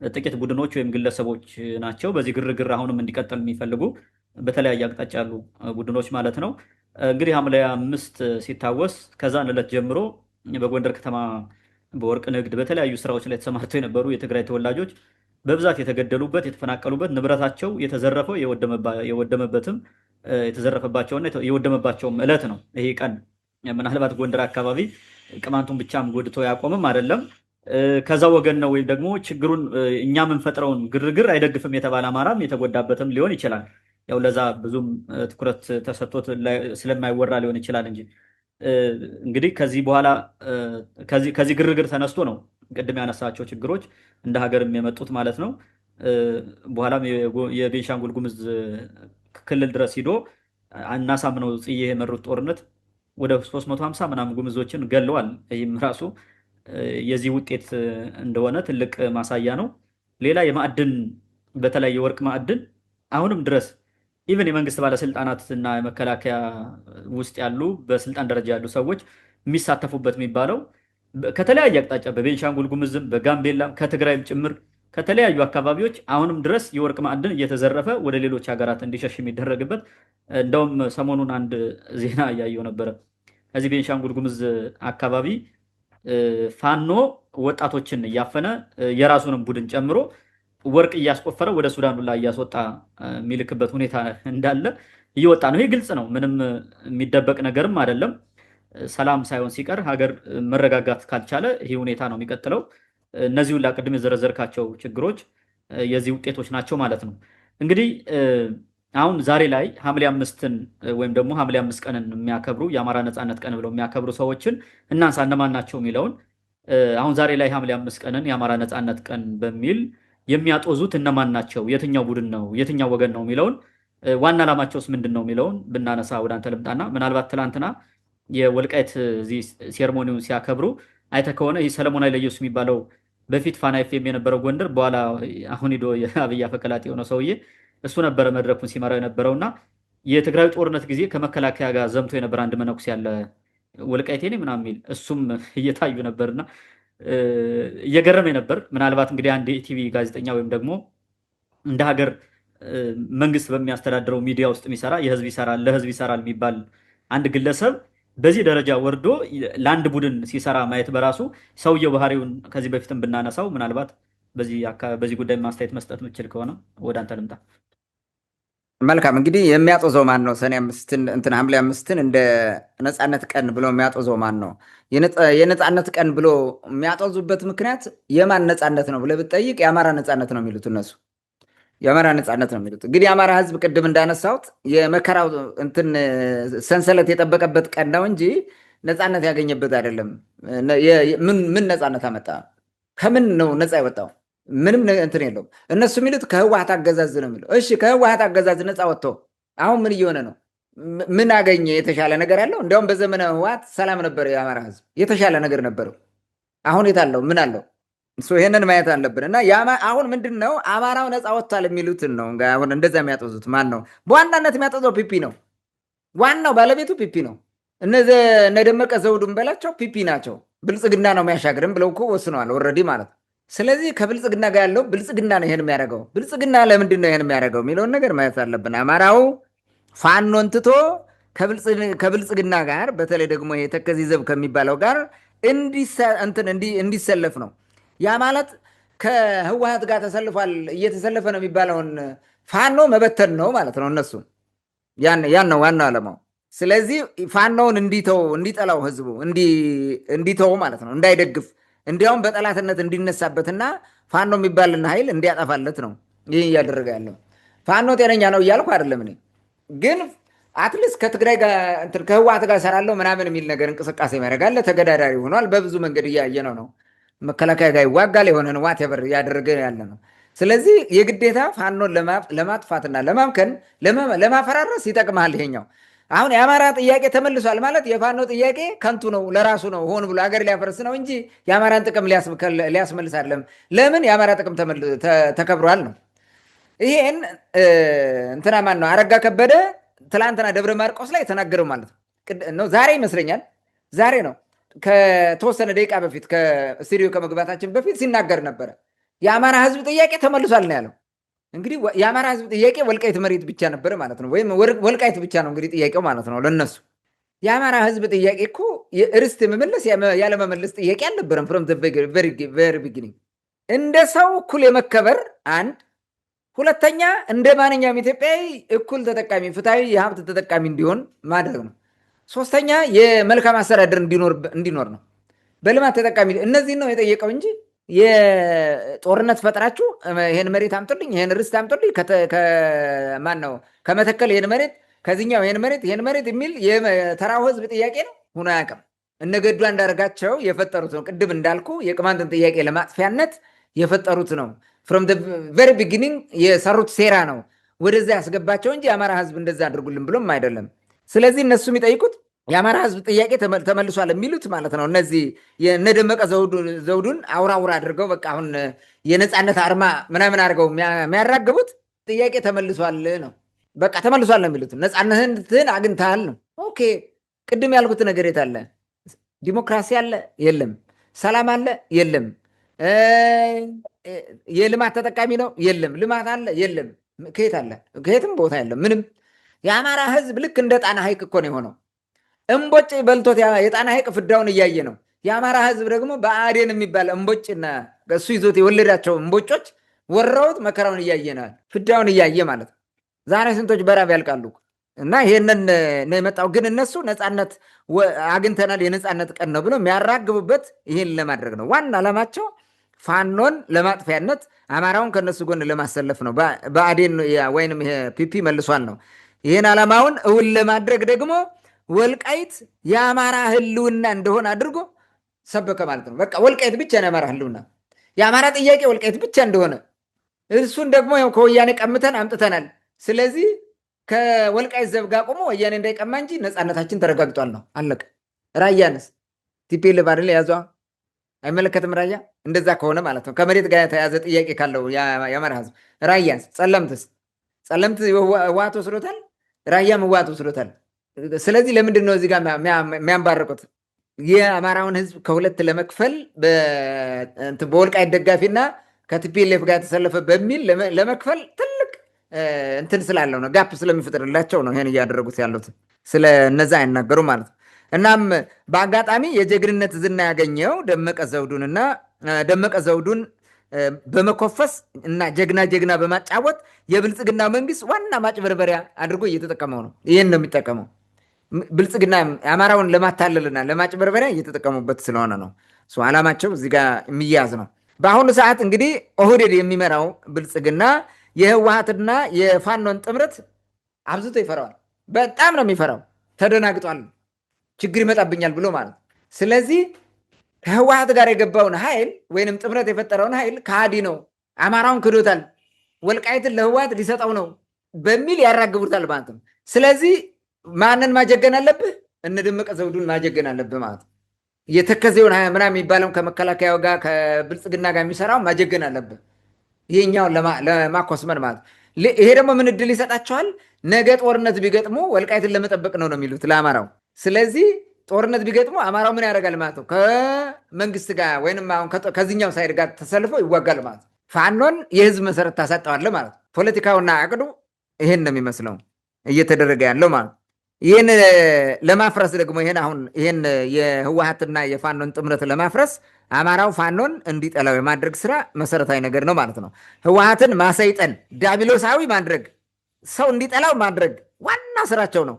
ጥቂት ቡድኖች ወይም ግለሰቦች ናቸው። በዚህ ግርግር አሁንም እንዲቀጥል የሚፈልጉ በተለያየ አቅጣጫ ያሉ ቡድኖች ማለት ነው። እንግዲህ ሐምሌ 5 ሲታወስ ከዛን ዕለት ጀምሮ በጎንደር ከተማ በወርቅ ንግድ በተለያዩ ስራዎች ላይ ተሰማርተው የነበሩ የትግራይ ተወላጆች በብዛት የተገደሉበት፣ የተፈናቀሉበት፣ ንብረታቸው የተዘረፈው የወደመበትም የተዘረፈባቸውና የወደመባቸውም ዕለት ነው ይሄ ቀን። ምናልባት ጎንደር አካባቢ ቅማንቱን ብቻም ጎድቶ ያቆምም አይደለም፣ ከዛ ወገን ነው። ወይም ደግሞ ችግሩን እኛ የምንፈጥረውን ግርግር አይደግፍም የተባለ አማራም የተጎዳበትም ሊሆን ይችላል። ያው ለዛ ብዙም ትኩረት ተሰጥቶት ስለማይወራ ሊሆን ይችላል እንጂ እንግዲህ ከዚህ በኋላ ከዚህ ግርግር ተነስቶ ነው ቅድም ያነሳቸው ችግሮች እንደ ሀገርም የመጡት ማለት ነው። በኋላም የቤንሻንጉል ጉሙዝ ክልል ድረስ ሂዶ እናሳምነው ጽዬ የመሩት ጦርነት ወደ 350 ምናምን ጉምዞችን ገለዋል። ይህም ራሱ የዚህ ውጤት እንደሆነ ትልቅ ማሳያ ነው። ሌላ የማዕድን በተለይ የወርቅ ማዕድን አሁንም ድረስ ኢቨን የመንግስት ባለስልጣናት እና የመከላከያ ውስጥ ያሉ በስልጣን ደረጃ ያሉ ሰዎች የሚሳተፉበት የሚባለው ከተለያየ አቅጣጫ በቤንሻንጉል ጉሙዝም በጋምቤላም ከትግራይም ጭምር ከተለያዩ አካባቢዎች አሁንም ድረስ የወርቅ ማዕድን እየተዘረፈ ወደ ሌሎች ሀገራት እንዲሸሽ የሚደረግበት። እንደውም ሰሞኑን አንድ ዜና እያየው ነበረ። ከዚህ ቤንሻንጉል ጉሙዝ አካባቢ ፋኖ ወጣቶችን እያፈነ የራሱንም ቡድን ጨምሮ ወርቅ እያስቆፈረ ወደ ሱዳን ላይ እያስወጣ የሚልክበት ሁኔታ እንዳለ እየወጣ ነው። ይህ ግልጽ ነው። ምንም የሚደበቅ ነገርም አይደለም። ሰላም ሳይሆን ሲቀር ሀገር መረጋጋት ካልቻለ ይህ ሁኔታ ነው የሚቀጥለው። እነዚህ ሁላ ቅድም የዘረዘርካቸው ችግሮች የዚህ ውጤቶች ናቸው ማለት ነው። እንግዲህ አሁን ዛሬ ላይ ሐምሌ 5ን ወይም ደግሞ ሐምሌ 5 ቀንን የሚያከብሩ የአማራ ነፃነት ቀን ብለው የሚያከብሩ ሰዎችን እናንሳ እነማን ናቸው የሚለውን። አሁን ዛሬ ላይ ሐምሌ 5 ቀንን የአማራ ነፃነት ቀን በሚል የሚያጦዙት እነማን ናቸው፣ የትኛው ቡድን ነው፣ የትኛው ወገን ነው የሚለውን፣ ዋና ዓላማቸውስ ምንድን ነው የሚለውን ብናነሳ ወደ አንተ ልምጣና ምናልባት ትላንትና የወልቃይት እዚህ ሴርሞኒውን ሲያከብሩ አይተህ ከሆነ ይህ ሰለሞን ኃይለየሱስ የሚባለው በፊት ፋና ኤፍኤም የነበረው ጎንደር በኋላ አሁን ሂዶ የአብይ አፈቀላጤ የሆነው ሰውዬ እሱ ነበረ መድረኩን ሲመራው የነበረውና የትግራይ ጦርነት ጊዜ ከመከላከያ ጋር ዘምቶ የነበረ አንድ መነኩስ ያለ ወልቃይቴ ነኝ ምናምን የሚል እሱም እየታዩ ነበርና እየገረመ ነበር። ምናልባት እንግዲህ አንድ የቲቪ ጋዜጠኛ ወይም ደግሞ እንደ ሀገር መንግስት በሚያስተዳድረው ሚዲያ ውስጥ የሚሰራ የህዝብ ይሰራል ለህዝብ ይሰራል የሚባል አንድ ግለሰብ በዚህ ደረጃ ወርዶ ለአንድ ቡድን ሲሰራ ማየት በራሱ ሰውየው ባህሪውን ከዚህ በፊትም ብናነሳው ምናልባት በዚህ ጉዳይ ማስተያየት መስጠት የምችል ከሆነ ወደ አንተ ልምጣ። መልካም እንግዲህ የሚያጦዘው ማን ነው? ሰኔ 5ን ሐምሌ 5ን እንደ ነፃነት ቀን ብሎ የሚያጦዘው ማን ነው? የነፃነት ቀን ብሎ የሚያጦዙበት ምክንያት የማን ነፃነት ነው ብለህ ብትጠይቅ የአማራ ነፃነት ነው የሚሉት እነሱ። የአማራ ነፃነት ነው የሚሉት። እንግዲህ የአማራ ህዝብ ቅድም እንዳነሳሁት የመከራው ሰንሰለት የጠበቀበት ቀን ነው እንጂ ነፃነት ያገኘበት አይደለም። ምን ነፃነት አመጣ? ከምን ነው ነፃ የወጣው? ምንም እንትን የለውም። እነሱ የሚሉት ከህወሓት አገዛዝ ነው የሚለው። እሺ ከህወሓት አገዛዝ ነፃ ወጥቶ አሁን ምን እየሆነ ነው? ምን አገኘ? የተሻለ ነገር ያለው? እንዲያውም በዘመነ ህወሓት ሰላም ነበር፣ የአማራ ህዝብ የተሻለ ነገር ነበረው። አሁን የታለው? ምን አለው? ይሄንን ማየት አለብን። እና አሁን ምንድን ነው አማራው ነፃ ወጥቷል የሚሉትን ነው አሁን እንደዛ የሚያጠዙት። ማን ነው በዋናነት የሚያጠዘው? ፒፒ ነው። ዋናው ባለቤቱ ፒፒ ነው። እነዚህ እነ ደመቀ ዘውዱን በላቸው ፒፒ ናቸው። ብልጽግና ነው የሚያሻግርም ብለው እኮ ወስነዋል ኦልሬዲ ማለት ነው። ስለዚህ ከብልጽግና ጋር ያለው ብልጽግና ነው ይሄን የሚያደርገው። ብልጽግና ለምንድን ነው ይሄን የሚያደርገው የሚለውን ነገር ማየት አለብን። አማራው ፋኖን ትቶ ከብልጽግና ጋር በተለይ ደግሞ ይሄ ተከዜ ዘብ ከሚባለው ጋር እንዲሰለፍ ነው። ያ ማለት ከህወሓት ጋር ተሰልፏል እየተሰለፈ ነው የሚባለውን ፋኖ መበተን ነው ማለት ነው። እነሱ ያን ነው ዋናው ዓላማው። ስለዚህ ፋኖውን እንዲጠላው ህዝቡ እንዲተው ማለት ነው፣ እንዳይደግፍ እንዲያውም በጠላትነት እንዲነሳበትና ፋኖ የሚባልን ኃይል እንዲያጠፋለት ነው ይህ እያደረገ ያለው። ፋኖ ጤነኛ ነው እያልኩ አይደለም እኔ፣ ግን አትሊስት ከትግራይ ጋር ከህወሓት ጋር ሰራለሁ ምናምን የሚል ነገር እንቅስቃሴ ያደርጋል። ተገዳዳሪ ሆኗል። በብዙ መንገድ እያየነው ነው። መከላከያ ጋር ይዋጋል፣ የሆነን ዋቴቨር እያደረገ ያለ ነው። ስለዚህ የግዴታ ፋኖን ለማጥፋትና ለማምከን ለማፈራረስ ይጠቅማል ይሄኛው። አሁን የአማራ ጥያቄ ተመልሷል ማለት የፋኖ ጥያቄ ከንቱ ነው፣ ለራሱ ነው፣ ሆን ብሎ ሀገር ሊያፈርስ ነው እንጂ የአማራን ጥቅም ሊያስመልስ አይደለም። ለምን? የአማራ ጥቅም ተከብሯል ነው። ይሄን እንትና ማን ነው አረጋ ከበደ ትላንትና ደብረ ማርቆስ ላይ የተናገረው ማለት ነው። ዛሬ ይመስለኛል ዛሬ ነው ከተወሰነ ደቂቃ በፊት ከስቱዲዮ ከመግባታችን በፊት ሲናገር ነበረ። የአማራ ህዝብ ጥያቄ ተመልሷል ነው ያለው። እንግዲህ የአማራ ህዝብ ጥያቄ ወልቃይት መሬት ብቻ ነበረ ማለት ነው፣ ወይም ወልቃይት ብቻ ነው እንግዲህ ጥያቄው ማለት ነው ለነሱ። የአማራ ህዝብ ጥያቄ እኮ ርስት የመመለስ ያለመመለስ ጥያቄ አልነበረም። ፍሮም ቨሪ ቢጊኒንግ እንደ ሰው እኩል የመከበር አንድ፣ ሁለተኛ እንደ ማንኛውም ኢትዮጵያዊ እኩል ተጠቃሚ ፍትሐዊ የሀብት ተጠቃሚ እንዲሆን ማድረግ ነው። ሶስተኛ የመልካም አስተዳደር እንዲኖር ነው። በልማት ተጠቃሚ እነዚህን ነው የጠየቀው እንጂ የጦርነት ፈጥራችሁ ይሄን መሬት አምጡልኝ፣ ይሄን ርስት አምጡልኝ፣ ማን ነው ከመተከል ይሄን መሬት ከዚኛው ይሄን መሬት የሚል የተራው ህዝብ ጥያቄ ነው ሆኖ አያውቅም። እነ ገዱ አንዳርጋቸው የፈጠሩት ነው። ቅድም እንዳልኩ የቅማንትን ጥያቄ ለማጥፊያነት የፈጠሩት ነው። ፍሮም ቨሪ ቢጊኒንግ የሰሩት ሴራ ነው ወደዛ ያስገባቸው እንጂ የአማራ ህዝብ እንደዛ አድርጉልን ብሎም አይደለም። ስለዚህ እነሱ የሚጠይቁት የአማራ ህዝብ ጥያቄ ተመልሷል የሚሉት ማለት ነው። እነዚህ የነደመቀ ዘውዱን አውራ አድርገው በቃ አሁን የነፃነት አርማ ምናምን አድርገው የሚያራግቡት ጥያቄ ተመልሷል ነው። በቃ ተመልሷል ነው የሚሉት። ነፃነትን አግኝተሃል ነው። ኦኬ ቅድም ያልኩት ነገር የት አለ? ዲሞክራሲ አለ? የለም። ሰላም አለ? የለም። የልማት ተጠቃሚ ነው? የለም። ልማት አለ? የለም። ከየት አለ? ከየትም ቦታ የለም ምንም። የአማራ ህዝብ ልክ እንደ ጣና ሐይቅ እኮ ነው የሆነው። እምቦጭ በልቶት የጣና ሐይቅ ፍዳውን እያየ ነው። የአማራ ህዝብ ደግሞ በአዴን የሚባል እምቦጭና እሱ ይዞት የወለዳቸው እምቦጮች ወረውት መከራውን እያየ ነው፣ ፍዳውን እያየ ማለት ነው። ዛሬ ስንቶች በራብ ያልቃሉ። እና ይሄንን ነው የመጣው። ግን እነሱ ነፃነት አግኝተናል የነፃነት ቀን ነው ብሎ የሚያራግቡበት ይሄን ለማድረግ ነው። ዋና ዓላማቸው ፋኖን ለማጥፊያነት አማራውን ከነሱ ጎን ለማሰለፍ ነው። በአዴን ወይንም ፒፒ መልሷል ነው። ይህን ዓላማውን እውን ለማድረግ ደግሞ ወልቃይት የአማራ ህልውና እንደሆነ አድርጎ ሰበከ ማለት ነው። በቃ ወልቃይት ብቻ ነው የአማራ ህልውና፣ የአማራ ጥያቄ ወልቃይት ብቻ እንደሆነ እሱን ደግሞ ከወያኔ ቀምተን አምጥተናል። ስለዚህ ከወልቃይት ዘብ ጋር ቆሞ ወያኔ እንዳይቀማ እንጂ ነፃነታችን ተረጋግጧል ነው። አለቀ። ራያንስ ቲፒኤልኤፍ አይደል የያዟ? አይመለከትም ራያ። እንደዛ ከሆነ ማለት ነው ከመሬት ጋር የተያዘ ጥያቄ ካለው የአማራ ህዝብ ራያንስ፣ ጸለምት ህወሓት ወስዶታል፣ ራያም ህወሓት ወስዶታል። ስለዚህ ለምንድን ነው እዚህ ጋር የሚያንባርቁት? የአማራውን ህዝብ ከሁለት ለመክፈል በወልቃይት ደጋፊና ከቲፒኤልኤፍ ጋር የተሰለፈ በሚል ለመክፈል ትልቅ እንትን ስላለው ነው፣ ጋፕ ስለሚፈጥርላቸው ነው ይሄን እያደረጉት ያሉት። ስለ እነዛ አይናገሩ ማለት ነው። እናም በአጋጣሚ የጀግንነት ዝና ያገኘው ደመቀ ዘውዱን በመኮፈስ እና ጀግና በማጫወት የብልጽግና መንግስት ዋና ማጭበርበሪያ አድርጎ እየተጠቀመው ነው። ይህን ነው የሚጠቀመው። ብልጽግና አማራውን ለማታለልና ለማጭበርበሪያ እየተጠቀሙበት ስለሆነ ነው። ዓላማቸው እዚህ ጋር የሚያዝ ነው። በአሁኑ ሰዓት እንግዲህ ኦህዴድ የሚመራው ብልጽግና የህወሓትና የፋኖን ጥምረት አብዝቶ ይፈራዋል። በጣም ነው የሚፈራው። ተደናግጧል። ችግር ይመጣብኛል ብሎ ማለት። ስለዚህ ከህወሓት ጋር የገባውን ኃይል ወይንም ጥምረት የፈጠረውን ኃይል ከሃዲ ነው፣ አማራውን ክዶታል፣ ወልቃይትን ለህወሓት ሊሰጠው ነው በሚል ያራግቡታል ማለት ነው። ስለዚህ ማንን ማጀገን አለብህ? እነ ደመቀ ዘውዱን ማጀገን አለብህ ማለት ነው። የተከዜውን ምናምን የሚባለውን ከመከላከያው ጋር ከብልጽግና ጋር የሚሰራው ማጀገን አለብህ፣ ይሄኛውን ለማኮስመን ማለት ነው። ይሄ ደግሞ ምን እድል ይሰጣቸዋል? ነገ ጦርነት ቢገጥሙ ወልቃይትን ለመጠበቅ ነው የሚሉት ለአማራው። ስለዚህ ጦርነት ቢገጥሙ አማራው ምን ያደርጋል ማለት ነው? ከመንግስት ጋር ወይም አሁን ከዚኛው ሳይድ ጋር ተሰልፎ ይዋጋል ማለት ነው። ፋኖን የህዝብ መሰረት ታሳጠዋለህ ማለት ነው። ፖለቲካውና አቅዱ ይሄን ነው የሚመስለው እየተደረገ ያለው ማለት ነው። ይህን ለማፍረስ ደግሞ ይህን የህወሓትና የፋኖን ጥምረት ለማፍረስ አማራው ፋኖን እንዲጠላው የማድረግ ስራ መሰረታዊ ነገር ነው ማለት ነው። ህወሓትን ማሰይጠን፣ ዳቢሎሳዊ ማድረግ፣ ሰው እንዲጠላው ማድረግ ዋና ስራቸው ነው።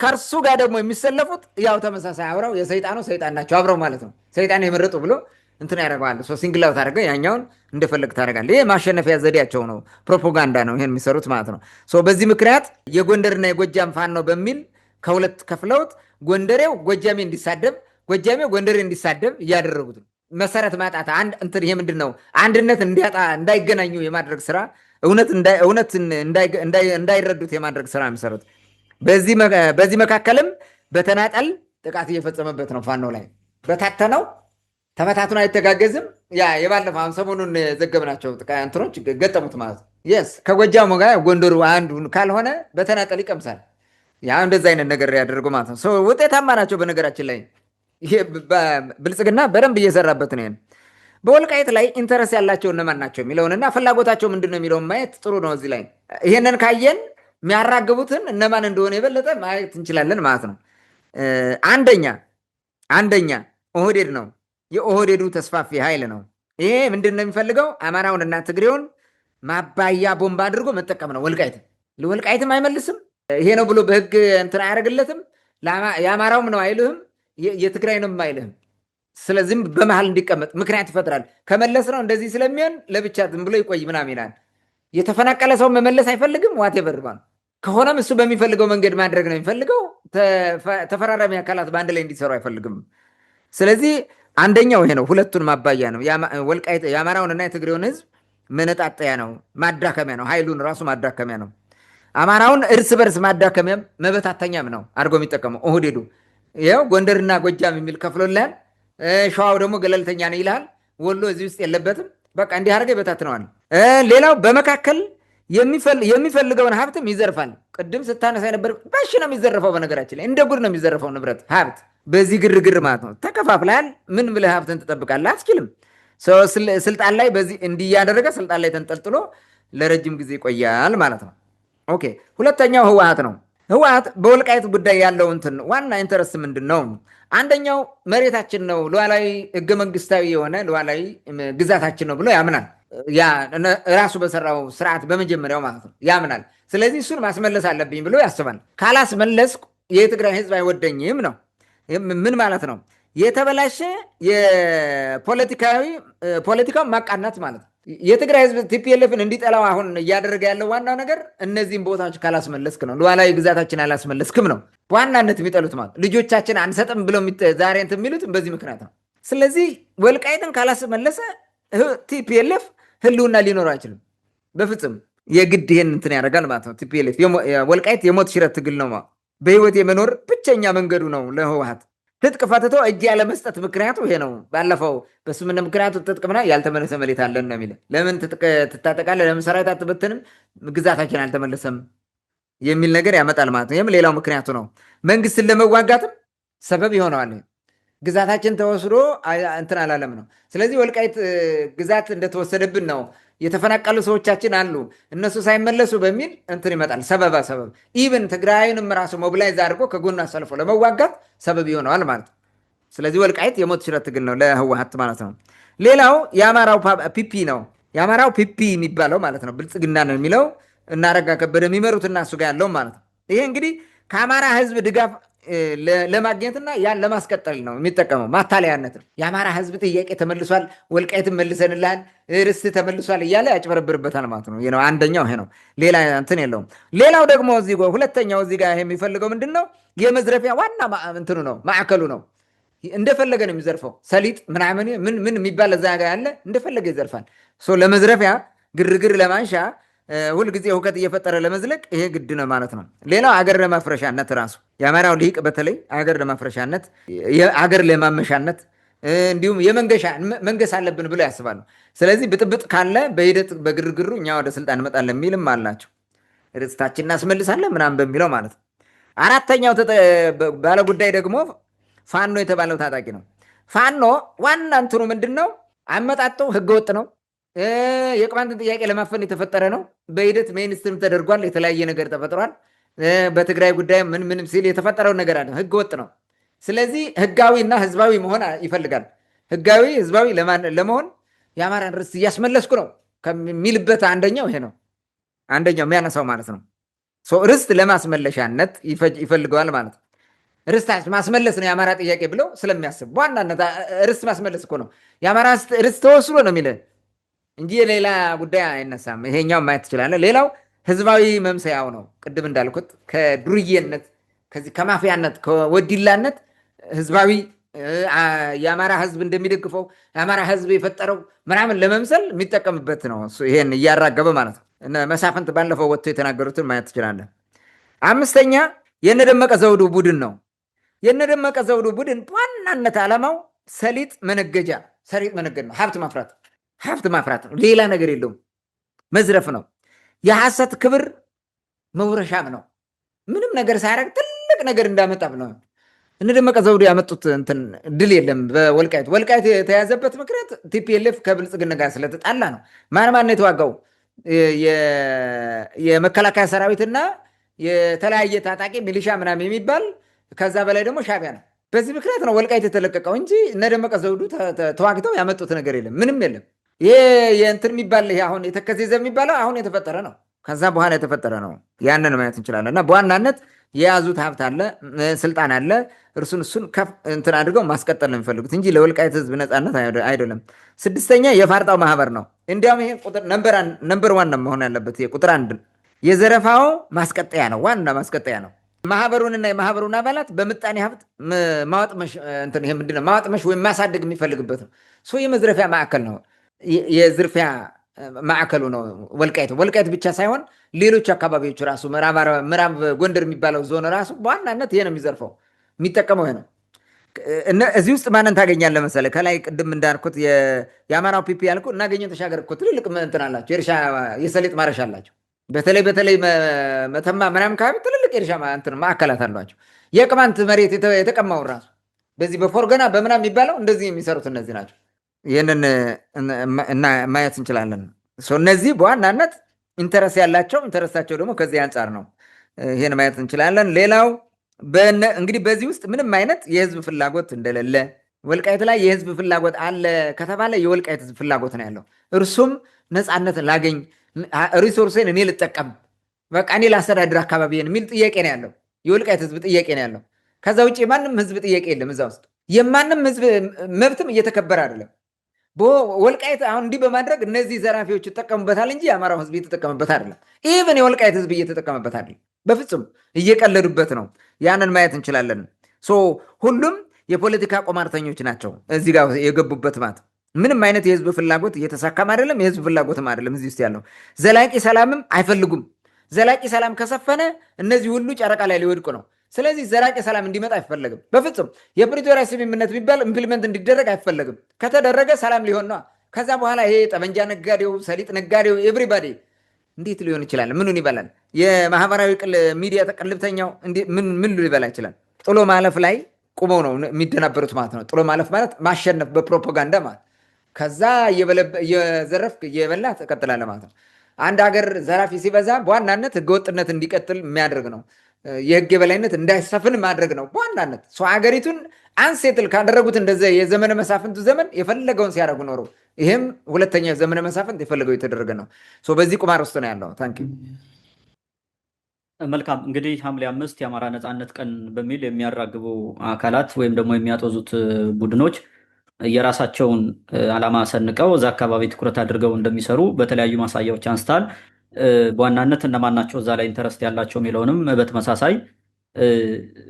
ከእርሱ ጋር ደግሞ የሚሰለፉት ያው ተመሳሳይ አብረው የሰይጣኑ ሰይጣን ናቸው አብረው ማለት ነው። ሰይጣን የመረጡ ብሎ እንትን ያደርገዋል። ሲንግላው ታደርገ ያኛውን እንደፈለግ ታደርጋል። ይህ ማሸነፊያ ዘዴያቸው ነው። ፕሮፓጋንዳ ነው ይሄን የሚሰሩት ማለት ነው። በዚህ ምክንያት የጎንደርና የጎጃም ፋኖ በሚል ከሁለት ከፍለውት ጎንደሬው ጎጃሜ እንዲሳደብ፣ ጎጃሜው ጎንደሬ እንዲሳደብ እያደረጉት መሰረት ማጣት ይሄ ምንድን ነው? አንድነት እንዲያጣ እንዳይገናኙ የማድረግ ስራ፣ እውነት እንዳይረዱት የማድረግ ስራ የሚሰሩት። በዚህ መካከልም በተናጠል ጥቃት እየፈጸመበት ነው። ፋኖ ላይ በታተነው ተመታቱን አይተጋገዝም። የባለፈው አሁን ሰሞኑን ዘገብናቸው እንትኖች ገጠሙት ማለት የስ ከጎጃሙ ጋር ጎንደሩ አንዱ ካልሆነ በተናጠል ይቀምሳል። እንደዚ አይነት ነገር ያደርገው ማለት ነው። ውጤታማ ናቸው። በነገራችን ላይ ብልጽግና በደንብ እየሰራበት ነው። በወልቃይት ላይ ኢንተረስ ያላቸው እነማን ናቸው የሚለውንና ፍላጎታቸው ምንድን ነው የሚለውን ማየት ጥሩ ነው። እዚህ ላይ ይሄንን ካየን የሚያራግቡትን እነማን እንደሆነ የበለጠ ማየት እንችላለን ማለት ነው። አንደኛ ኦህዴድ ነው። የኦህዴዱ ተስፋፊ ኃይል ነው። ይሄ ምንድን ነው የሚፈልገው? አማራውን እና ትግሬውን ማባያ ቦምባ አድርጎ መጠቀም ነው። ወልቃይትም አይመልስም። ይሄ ነው ብሎ በህግ እንትን አያደርግለትም። የአማራውም ነው አይልህም፣ የትግራይንም አይልህም። ስለዚህም በመሀል እንዲቀመጥ ምክንያት ይፈጥራል። ከመለስ ነው እንደዚህ ስለሚሆን ለብቻ ዝም ብሎ ይቆይ ምናምን ይላል። የተፈናቀለ ሰው መመለስ አይፈልግም። ዋቴቨር ከሆነም እሱ በሚፈልገው መንገድ ማድረግ ነው የሚፈልገው። ተፈራራሚ አካላት በአንድ ላይ እንዲሰሩ አይፈልግም። ስለዚህ አንደኛው ይሄ ነው። ሁለቱን ማባያ ነው። የአማራውንና የትግሬውን ህዝብ መነጣጠያ ነው፣ ማዳከሚያ ነው። ኃይሉን ራሱ ማዳከሚያ ነው። አማራውን እርስ በርስ ማዳከሚያም መበታተኛም ነው አድርጎ የሚጠቀመው ኦህዴዱ። ይኸው ጎንደርና ጎጃም የሚል ከፍሎልሃል። ሸዋው ደግሞ ገለልተኛ ነው ይልሃል። ወሎ እዚህ ውስጥ የለበትም። በቃ እንዲህ አድርገህ ይበታትነዋል። ሌላው በመካከል የሚፈልገውን ሀብትም ይዘርፋል። ቅድም ስታነሳ የነበር በሽ ነው የሚዘረፈው። በነገራችን ላይ እንደ ጉድ ነው የሚዘረፈው ንብረት ሀብት። በዚህ ግርግር ማለት ነው ተከፋፍለሃል። ምን ብለህ ሀብትን ትጠብቃለህ? አትችልም። ስልጣን ላይ በዚህ እንዲህ እያደረገ ስልጣን ላይ ተንጠልጥሎ ለረጅም ጊዜ ይቆያል ማለት ነው። ኦኬ፣ ሁለተኛው ህወሓት ነው። ህወሓት በወልቃይት ጉዳይ ያለው እንትን ዋና ኢንተረስት ምንድን ነው? አንደኛው መሬታችን ነው፣ ሉዓላዊ ህገ መንግስታዊ የሆነ ሉዓላዊ ግዛታችን ነው ብሎ ያምናል። ራሱ በሰራው ስርዓት በመጀመሪያው ማለት ነው ያምናል። ስለዚህ እሱን ማስመለስ አለብኝ ብሎ ያስባል። ካላስመለስ የትግራይ ህዝብ አይወደኝም ነው። ምን ማለት ነው? የተበላሸ ፖለቲካውን ማቃናት ማለት ነው። የትግራይ ህዝብ ቲፒኤልኤፍን እንዲጠላው አሁን እያደረገ ያለው ዋናው ነገር እነዚህም ቦታዎች ካላስመለስክ ነው። ሉዓላዊ ግዛታችን አላስመለስክም ነው በዋናነት የሚጠሉት ማለት ልጆቻችን አንሰጥም ብለው ዛሬ እንትን የሚሉት በዚህ ምክንያት ነው። ስለዚህ ወልቃይትን ካላስመለሰ ቲፒኤልኤፍ ህልውና ሊኖረው አይችልም በፍጹም። የግድ ይሄን እንትን ያደርጋል ማለት ነው። ቲፒኤልኤፍ ወልቃይት የሞት ሽረት ትግል ነው። በህይወት የመኖር ብቸኛ መንገዱ ነው ለህወሓት። ትጥቅ ፈትቶ እጅ ያለመስጠት ምክንያቱ ይሄ ነው። ባለፈው በስምምነት ምክንያቱ ትጥቅ ምና ያልተመለሰ መሬት አለን ነው የሚለ። ለምን ትጥቅ ትታጠቃለህ? ለምን ሰራዊት አትበትንም? ግዛታችን አልተመለሰም የሚል ነገር ያመጣል ማለት ነው። ይህም ሌላው ምክንያቱ ነው። መንግስትን ለመዋጋትም ሰበብ ይሆነዋል። ግዛታችን ተወስዶ እንትን አላለም ነው። ስለዚህ ወልቃይት ግዛት እንደተወሰደብን ነው የተፈናቀሉ ሰዎቻችን አሉ እነሱ ሳይመለሱ በሚል እንትን ይመጣል። ሰበብ ኢቭን ትግራይንም ራሱ ሞቢላይዝ አድርጎ ከጎኑ አሰልፎ ለመዋጋት ሰበብ ይሆነዋል ማለት ነው። ስለዚህ ወልቃይት የሞት ሽረት ትግል ነው ለህወሓት ማለት ነው። ሌላው የአማራው ፒፒ ነው። የአማራው ፒፒ የሚባለው ማለት ነው ብልጽግና ነው የሚለው እና አረጋ ከበደ የሚመሩትና እሱ ጋር ያለው ማለት ነው። ይሄ እንግዲህ ከአማራ ህዝብ ድጋፍ ለማግኘትና ያን ለማስቀጠል ነው የሚጠቀመው። ማታለያነት ነው። የአማራ ህዝብ ጥያቄ ተመልሷል፣ ወልቃይትን መልሰንልሃል፣ ርስት ተመልሷል እያለ ያጭበረብርበታል ማለት ነው። ይሄ ነው አንደኛው። ይሄ ነው ሌላ እንትን የለውም። ሌላው ደግሞ ሁለተኛው እዚህ ጋር የሚፈልገው ምንድን ነው? የመዝረፊያ ዋና እንትኑ ነው፣ ማዕከሉ ነው። እንደፈለገ ነው የሚዘርፈው። ሰሊጥ ምናምን ምን የሚባል እዛ ጋር ያለ እንደፈለገ ይዘርፋል። ለመዝረፊያ ግርግር ለማንሻ ሁልጊዜ ሁከት እየፈጠረ ለመዝለቅ ይሄ ግድ ነው ማለት ነው። ሌላው አገር ለማፍረሻነት ራሱ የአማራው ሊቅ በተለይ አገር ለማፍረሻነት፣ አገር ለማመሻነት እንዲሁም መንገስ አለብን ብለው ያስባሉ። ስለዚህ ብጥብጥ ካለ በሂደት በግርግሩ እኛ ወደ ስልጣን እንመጣለን የሚልም አላቸው። ርስታችን እናስመልሳለን ምናምን በሚለው ማለት ነው። አራተኛው ባለጉዳይ ደግሞ ፋኖ የተባለው ታጣቂ ነው። ፋኖ ዋና እንትኑ ምንድን ነው? አመጣጡ ህገወጥ ነው። የቅማንትን ጥያቄ ለማፈን የተፈጠረ ነው። በሂደት ሜንስትሪም ተደርጓል። የተለያየ ነገር ተፈጥሯል። በትግራይ ጉዳይ ምንም ሲል የተፈጠረው ነገር አለ። ህገወጥ ነው። ስለዚህ ህጋዊ እና ህዝባዊ መሆን ይፈልጋል። ህጋዊ ህዝባዊ ለመሆን የአማራን ርስት እያስመለስኩ ነው ከሚልበት አንደኛው ይሄ ነው። አንደኛው የሚያነሳው ማለት ነው። ርስት ለማስመለሻነት ይፈልገዋል ማለት ነው። ርስት ማስመለስ ነው የአማራ ጥያቄ ብለው ስለሚያስብ በዋናነት ርስት ማስመለስ እኮ ነው። የአማራ ርስት ተወስዶ ነው የሚለ እንጂ ሌላ ጉዳይ አይነሳም። ይሄኛው ማየት ትችላለህ። ሌላው ህዝባዊ መምሰያው ነው። ቅድም እንዳልኩት ከዱርዬነት፣ ከዚህ ከማፊያነት፣ ከወዲላነት ህዝባዊ የአማራ ህዝብ እንደሚደግፈው የአማራ ህዝብ የፈጠረው ምናምን ለመምሰል የሚጠቀምበት ነው። ይሄን እያራገበ ማለት ነው። መሳፍንት ባለፈው ወጥቶ የተናገሩትን ማየት ትችላለህ። አምስተኛ የነደመቀ ዘውዱ ቡድን ነው። የነደመቀ ዘውዱ ቡድን በዋናነት ዓላማው ሰሊጥ መነገድ ነው። ሀብት ማፍራት ነው። ሌላ ነገር የለውም። መዝረፍ ነው። የሐሰት ክብር መውረሻም ነው። ምንም ነገር ሳያደርግ ትልቅ ነገር እንዳመጣም ነው። እነደመቀ ዘውዱ ያመጡት እንትን ድል የለም። ወልቃይት የተያዘበት ምክንያት ቲፒኤልኤፍ ከብልጽግና ጋር ስለተጣላ ነው። ማን የተዋጋው? የመከላከያ ሰራዊትና የተለያየ ታጣቂ ሚሊሻ ምናምን የሚባል ከዛ በላይ ደግሞ ሻዕቢያ ነው። በዚህ ምክንያት ነው ወልቃይት የተለቀቀው እንጂ እነደመቀ ዘውዱ ተዋግተው ያመጡት ነገር የለም። ምንም የለም። ይሄ የእንትን የሚባል ይሄ አሁን የተከዜ ዘብ የሚባለው አሁን የተፈጠረ ነው። ከዛ በኋላ የተፈጠረ ነው። ያንን ማየት እንችላለን። እና በዋናነት የያዙት ሀብት አለ፣ ስልጣን አለ። እሱን ከፍ እንትን አድርገው ማስቀጠል ነው የሚፈልጉት እንጂ ለወልቃይት ህዝብ ነፃነት አይደለም። ስድስተኛ የፋርጣው ማህበር ነው። እንዲያውም ይሄ ነምበር ዋን መሆን ያለበት ቁጥር አንድ የዘረፋው ማስቀጠያ ነው። ዋና ማስቀጠያ ነው። ማህበሩንና የማህበሩን አባላት በምጣኔ ሀብት ማዋጥመሽ ወይም ማሳደግ የሚፈልግበት ነው። የመዝረፊያ ማዕከል ነው። የዝርፊያ ማዕከሉ ነው ወልቃይት ብቻ ሳይሆን ሌሎች አካባቢዎች ራሱ ምዕራብ ጎንደር የሚባለው ዞን ራሱ በዋናነት ይሄ ነው የሚዘርፈው፣ የሚጠቀመው ይሄ ነው። እዚህ ውስጥ ማንን ታገኛለህ መሰለህ? ከላይ ቅድም እንዳልኩት የአማራው ፒፒ ያልኩ እናገኘው ተሻገር እኮ ትልልቅ እንትን አላቸው፣ የሰሊጥ ማረሻ አላቸው። በተለይ መተማ ምናምን አካባቢ ትልልቅ የእርሻ ማዕከላት አሏቸው። የቅማንት መሬት የተቀማውን ራሱ በዚህ በፎርገና በምናምን የሚባለው እንደዚህ የሚሰሩት እነዚህ ናቸው። ይህንን ማየት እንችላለን። እነዚህ በዋናነት ኢንተረስ ያላቸው ኢንተረስታቸው ደግሞ ከዚህ አንጻር ነው። ይህን ማየት እንችላለን። ሌላው እንግዲህ በዚህ ውስጥ ምንም አይነት የህዝብ ፍላጎት እንደሌለ፣ ወልቃይት ላይ የህዝብ ፍላጎት አለ ከተባለ የወልቃይት ህዝብ ፍላጎት ነው ያለው። እርሱም ነፃነት ላገኝ፣ ሪሶርሴን እኔ ልጠቀም፣ በቃ እኔ ላስተዳድር አካባቢን የሚል ጥያቄ ነው ያለው። የወልቃይት ህዝብ ጥያቄ ነው ያለው። ከዛ ውጭ የማንም ህዝብ ጥያቄ የለም። እዛ ውስጥ የማንም ህዝብ መብትም እየተከበረ አይደለም። ወልቃይት አሁን እንዲህ በማድረግ እነዚህ ዘራፊዎች ይጠቀሙበታል እንጂ የአማራው ህዝብ እየተጠቀምበት አይደለም። ኢቨን የወልቃይት ህዝብ እየተጠቀምበት አይደለም። በፍጹም እየቀለዱበት ነው። ያንን ማየት እንችላለን። ሁሉም የፖለቲካ ቆማርተኞች ናቸው እዚህ ጋር የገቡበት ማለት። ምንም አይነት የህዝብ ፍላጎት እየተሳካም አይደለም፣ የህዝብ ፍላጎትም አይደለም እዚህ ውስጥ ያለው። ዘላቂ ሰላምም አይፈልጉም። ዘላቂ ሰላም ከሰፈነ እነዚህ ሁሉ ጨረቃ ላይ ሊወድቁ ነው። ስለዚህ ዘላቂ ሰላም እንዲመጣ አይፈለግም በፍጹም። የፕሪቶሪያ ስምምነት የሚባል ኢምፕሊመንት እንዲደረግ አይፈለግም። ከተደረገ ሰላም ሊሆን ነው። ከዛ በኋላ ይሄ ጠመንጃ ነጋዴው፣ ሰሊጥ ነጋዴው፣ ኤቭሪባዲ እንዴት ሊሆን ይችላል? ምኑን ይበላል? የማህበራዊ ሚዲያ ተቀልብተኛው ምን ሊበላ ይችላል? ጥሎ ማለፍ ላይ ቁመው ነው የሚደናበሩት ማለት ነው። ጥሎ ማለፍ ማለት ማሸነፍ በፕሮፓጋንዳ ማለት ከዛ እየዘረፍክ እየበላ ትቀጥላለህ ማለት ነው። አንድ ሀገር ዘራፊ ሲበዛ በዋናነት ህገወጥነት እንዲቀጥል የሚያደርግ ነው። የህግ የበላይነት እንዳይሰፍን ማድረግ ነው በዋናነት። ሀገሪቱን አንሴትል ካደረጉት እንደዚ የዘመነ መሳፍንቱ ዘመን የፈለገውን ሲያደርጉ ኖሩ። ይህም ሁለተኛው ዘመነ መሳፍንት የፈለገው የተደረገ ነው። በዚህ ቁማር ውስጥ ነው ያለው። ታንኪ መልካም። እንግዲህ ሐምሌ 5 የአማራ ነፃነት ቀን በሚል የሚያራግቡ አካላት ወይም ደግሞ የሚያጦዙት ቡድኖች የራሳቸውን ዓላማ ሰንቀው እዛ አካባቢ ትኩረት አድርገው እንደሚሰሩ በተለያዩ ማሳያዎች አንስታል። በዋናነት እነማን ናቸው እዛ ላይ ኢንተረስት ያላቸው የሚለውንም በተመሳሳይ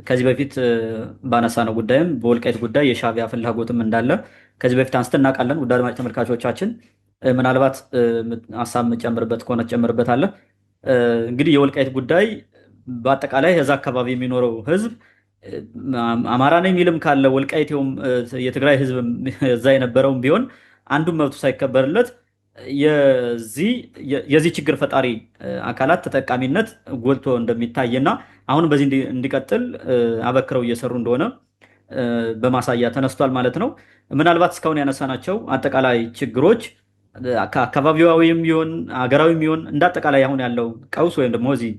ከዚህ በፊት ባነሳነው ጉዳይም በወልቃይት ጉዳይ የሻዕቢያ ፍላጎትም እንዳለ ከዚህ በፊት አንስተን እናውቃለን። ውድ አድማጭ ተመልካቾቻችን ምናልባት ሀሳብ የምጨምርበት ከሆነ ትጨምርበታለህ። እንግዲህ የወልቃይት ጉዳይ በአጠቃላይ እዛ አካባቢ የሚኖረው ህዝብ አማራ ነው የሚልም ካለ ወልቃይቴውም የትግራይ ህዝብ እዛ የነበረውም ቢሆን አንዱም መብቱ ሳይከበርለት የዚህ ችግር ፈጣሪ አካላት ተጠቃሚነት ጎልቶ እንደሚታይና አሁንም በዚህ እንዲቀጥል አበክረው እየሰሩ እንደሆነ በማሳያ ተነስቷል ማለት ነው። ምናልባት እስካሁን ያነሳናቸው አጠቃላይ ችግሮች አካባቢያዊም ይሁን ሀገራዊም ይሁን እንደ አጠቃላይ አሁን ያለው ቀውስ ወይም ደግሞ እዚህ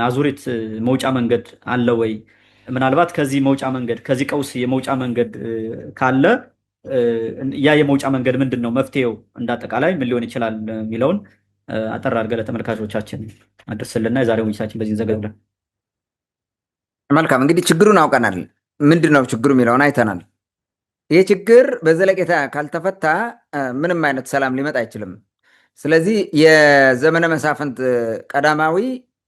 አዙሪት መውጫ መንገድ አለ ወይ? ምናልባት ከዚህ መውጫ መንገድ ከዚህ ቀውስ የመውጫ መንገድ ካለ ያ የመውጫ መንገድ ምንድን ነው? መፍትሄው እንዳጠቃላይ ምን ሊሆን ይችላል የሚለውን አጠር አድርገህ ለተመልካቾቻችን አድርስልና የዛሬው ውይይታችን በዚህ እንዘጋለን። መልካም። እንግዲህ ችግሩን አውቀናል። ምንድን ነው ችግሩ የሚለውን አይተናል። ይህ ችግር በዘለቄታ ካልተፈታ ምንም አይነት ሰላም ሊመጣ አይችልም። ስለዚህ የዘመነ መሳፍንት ቀዳማዊ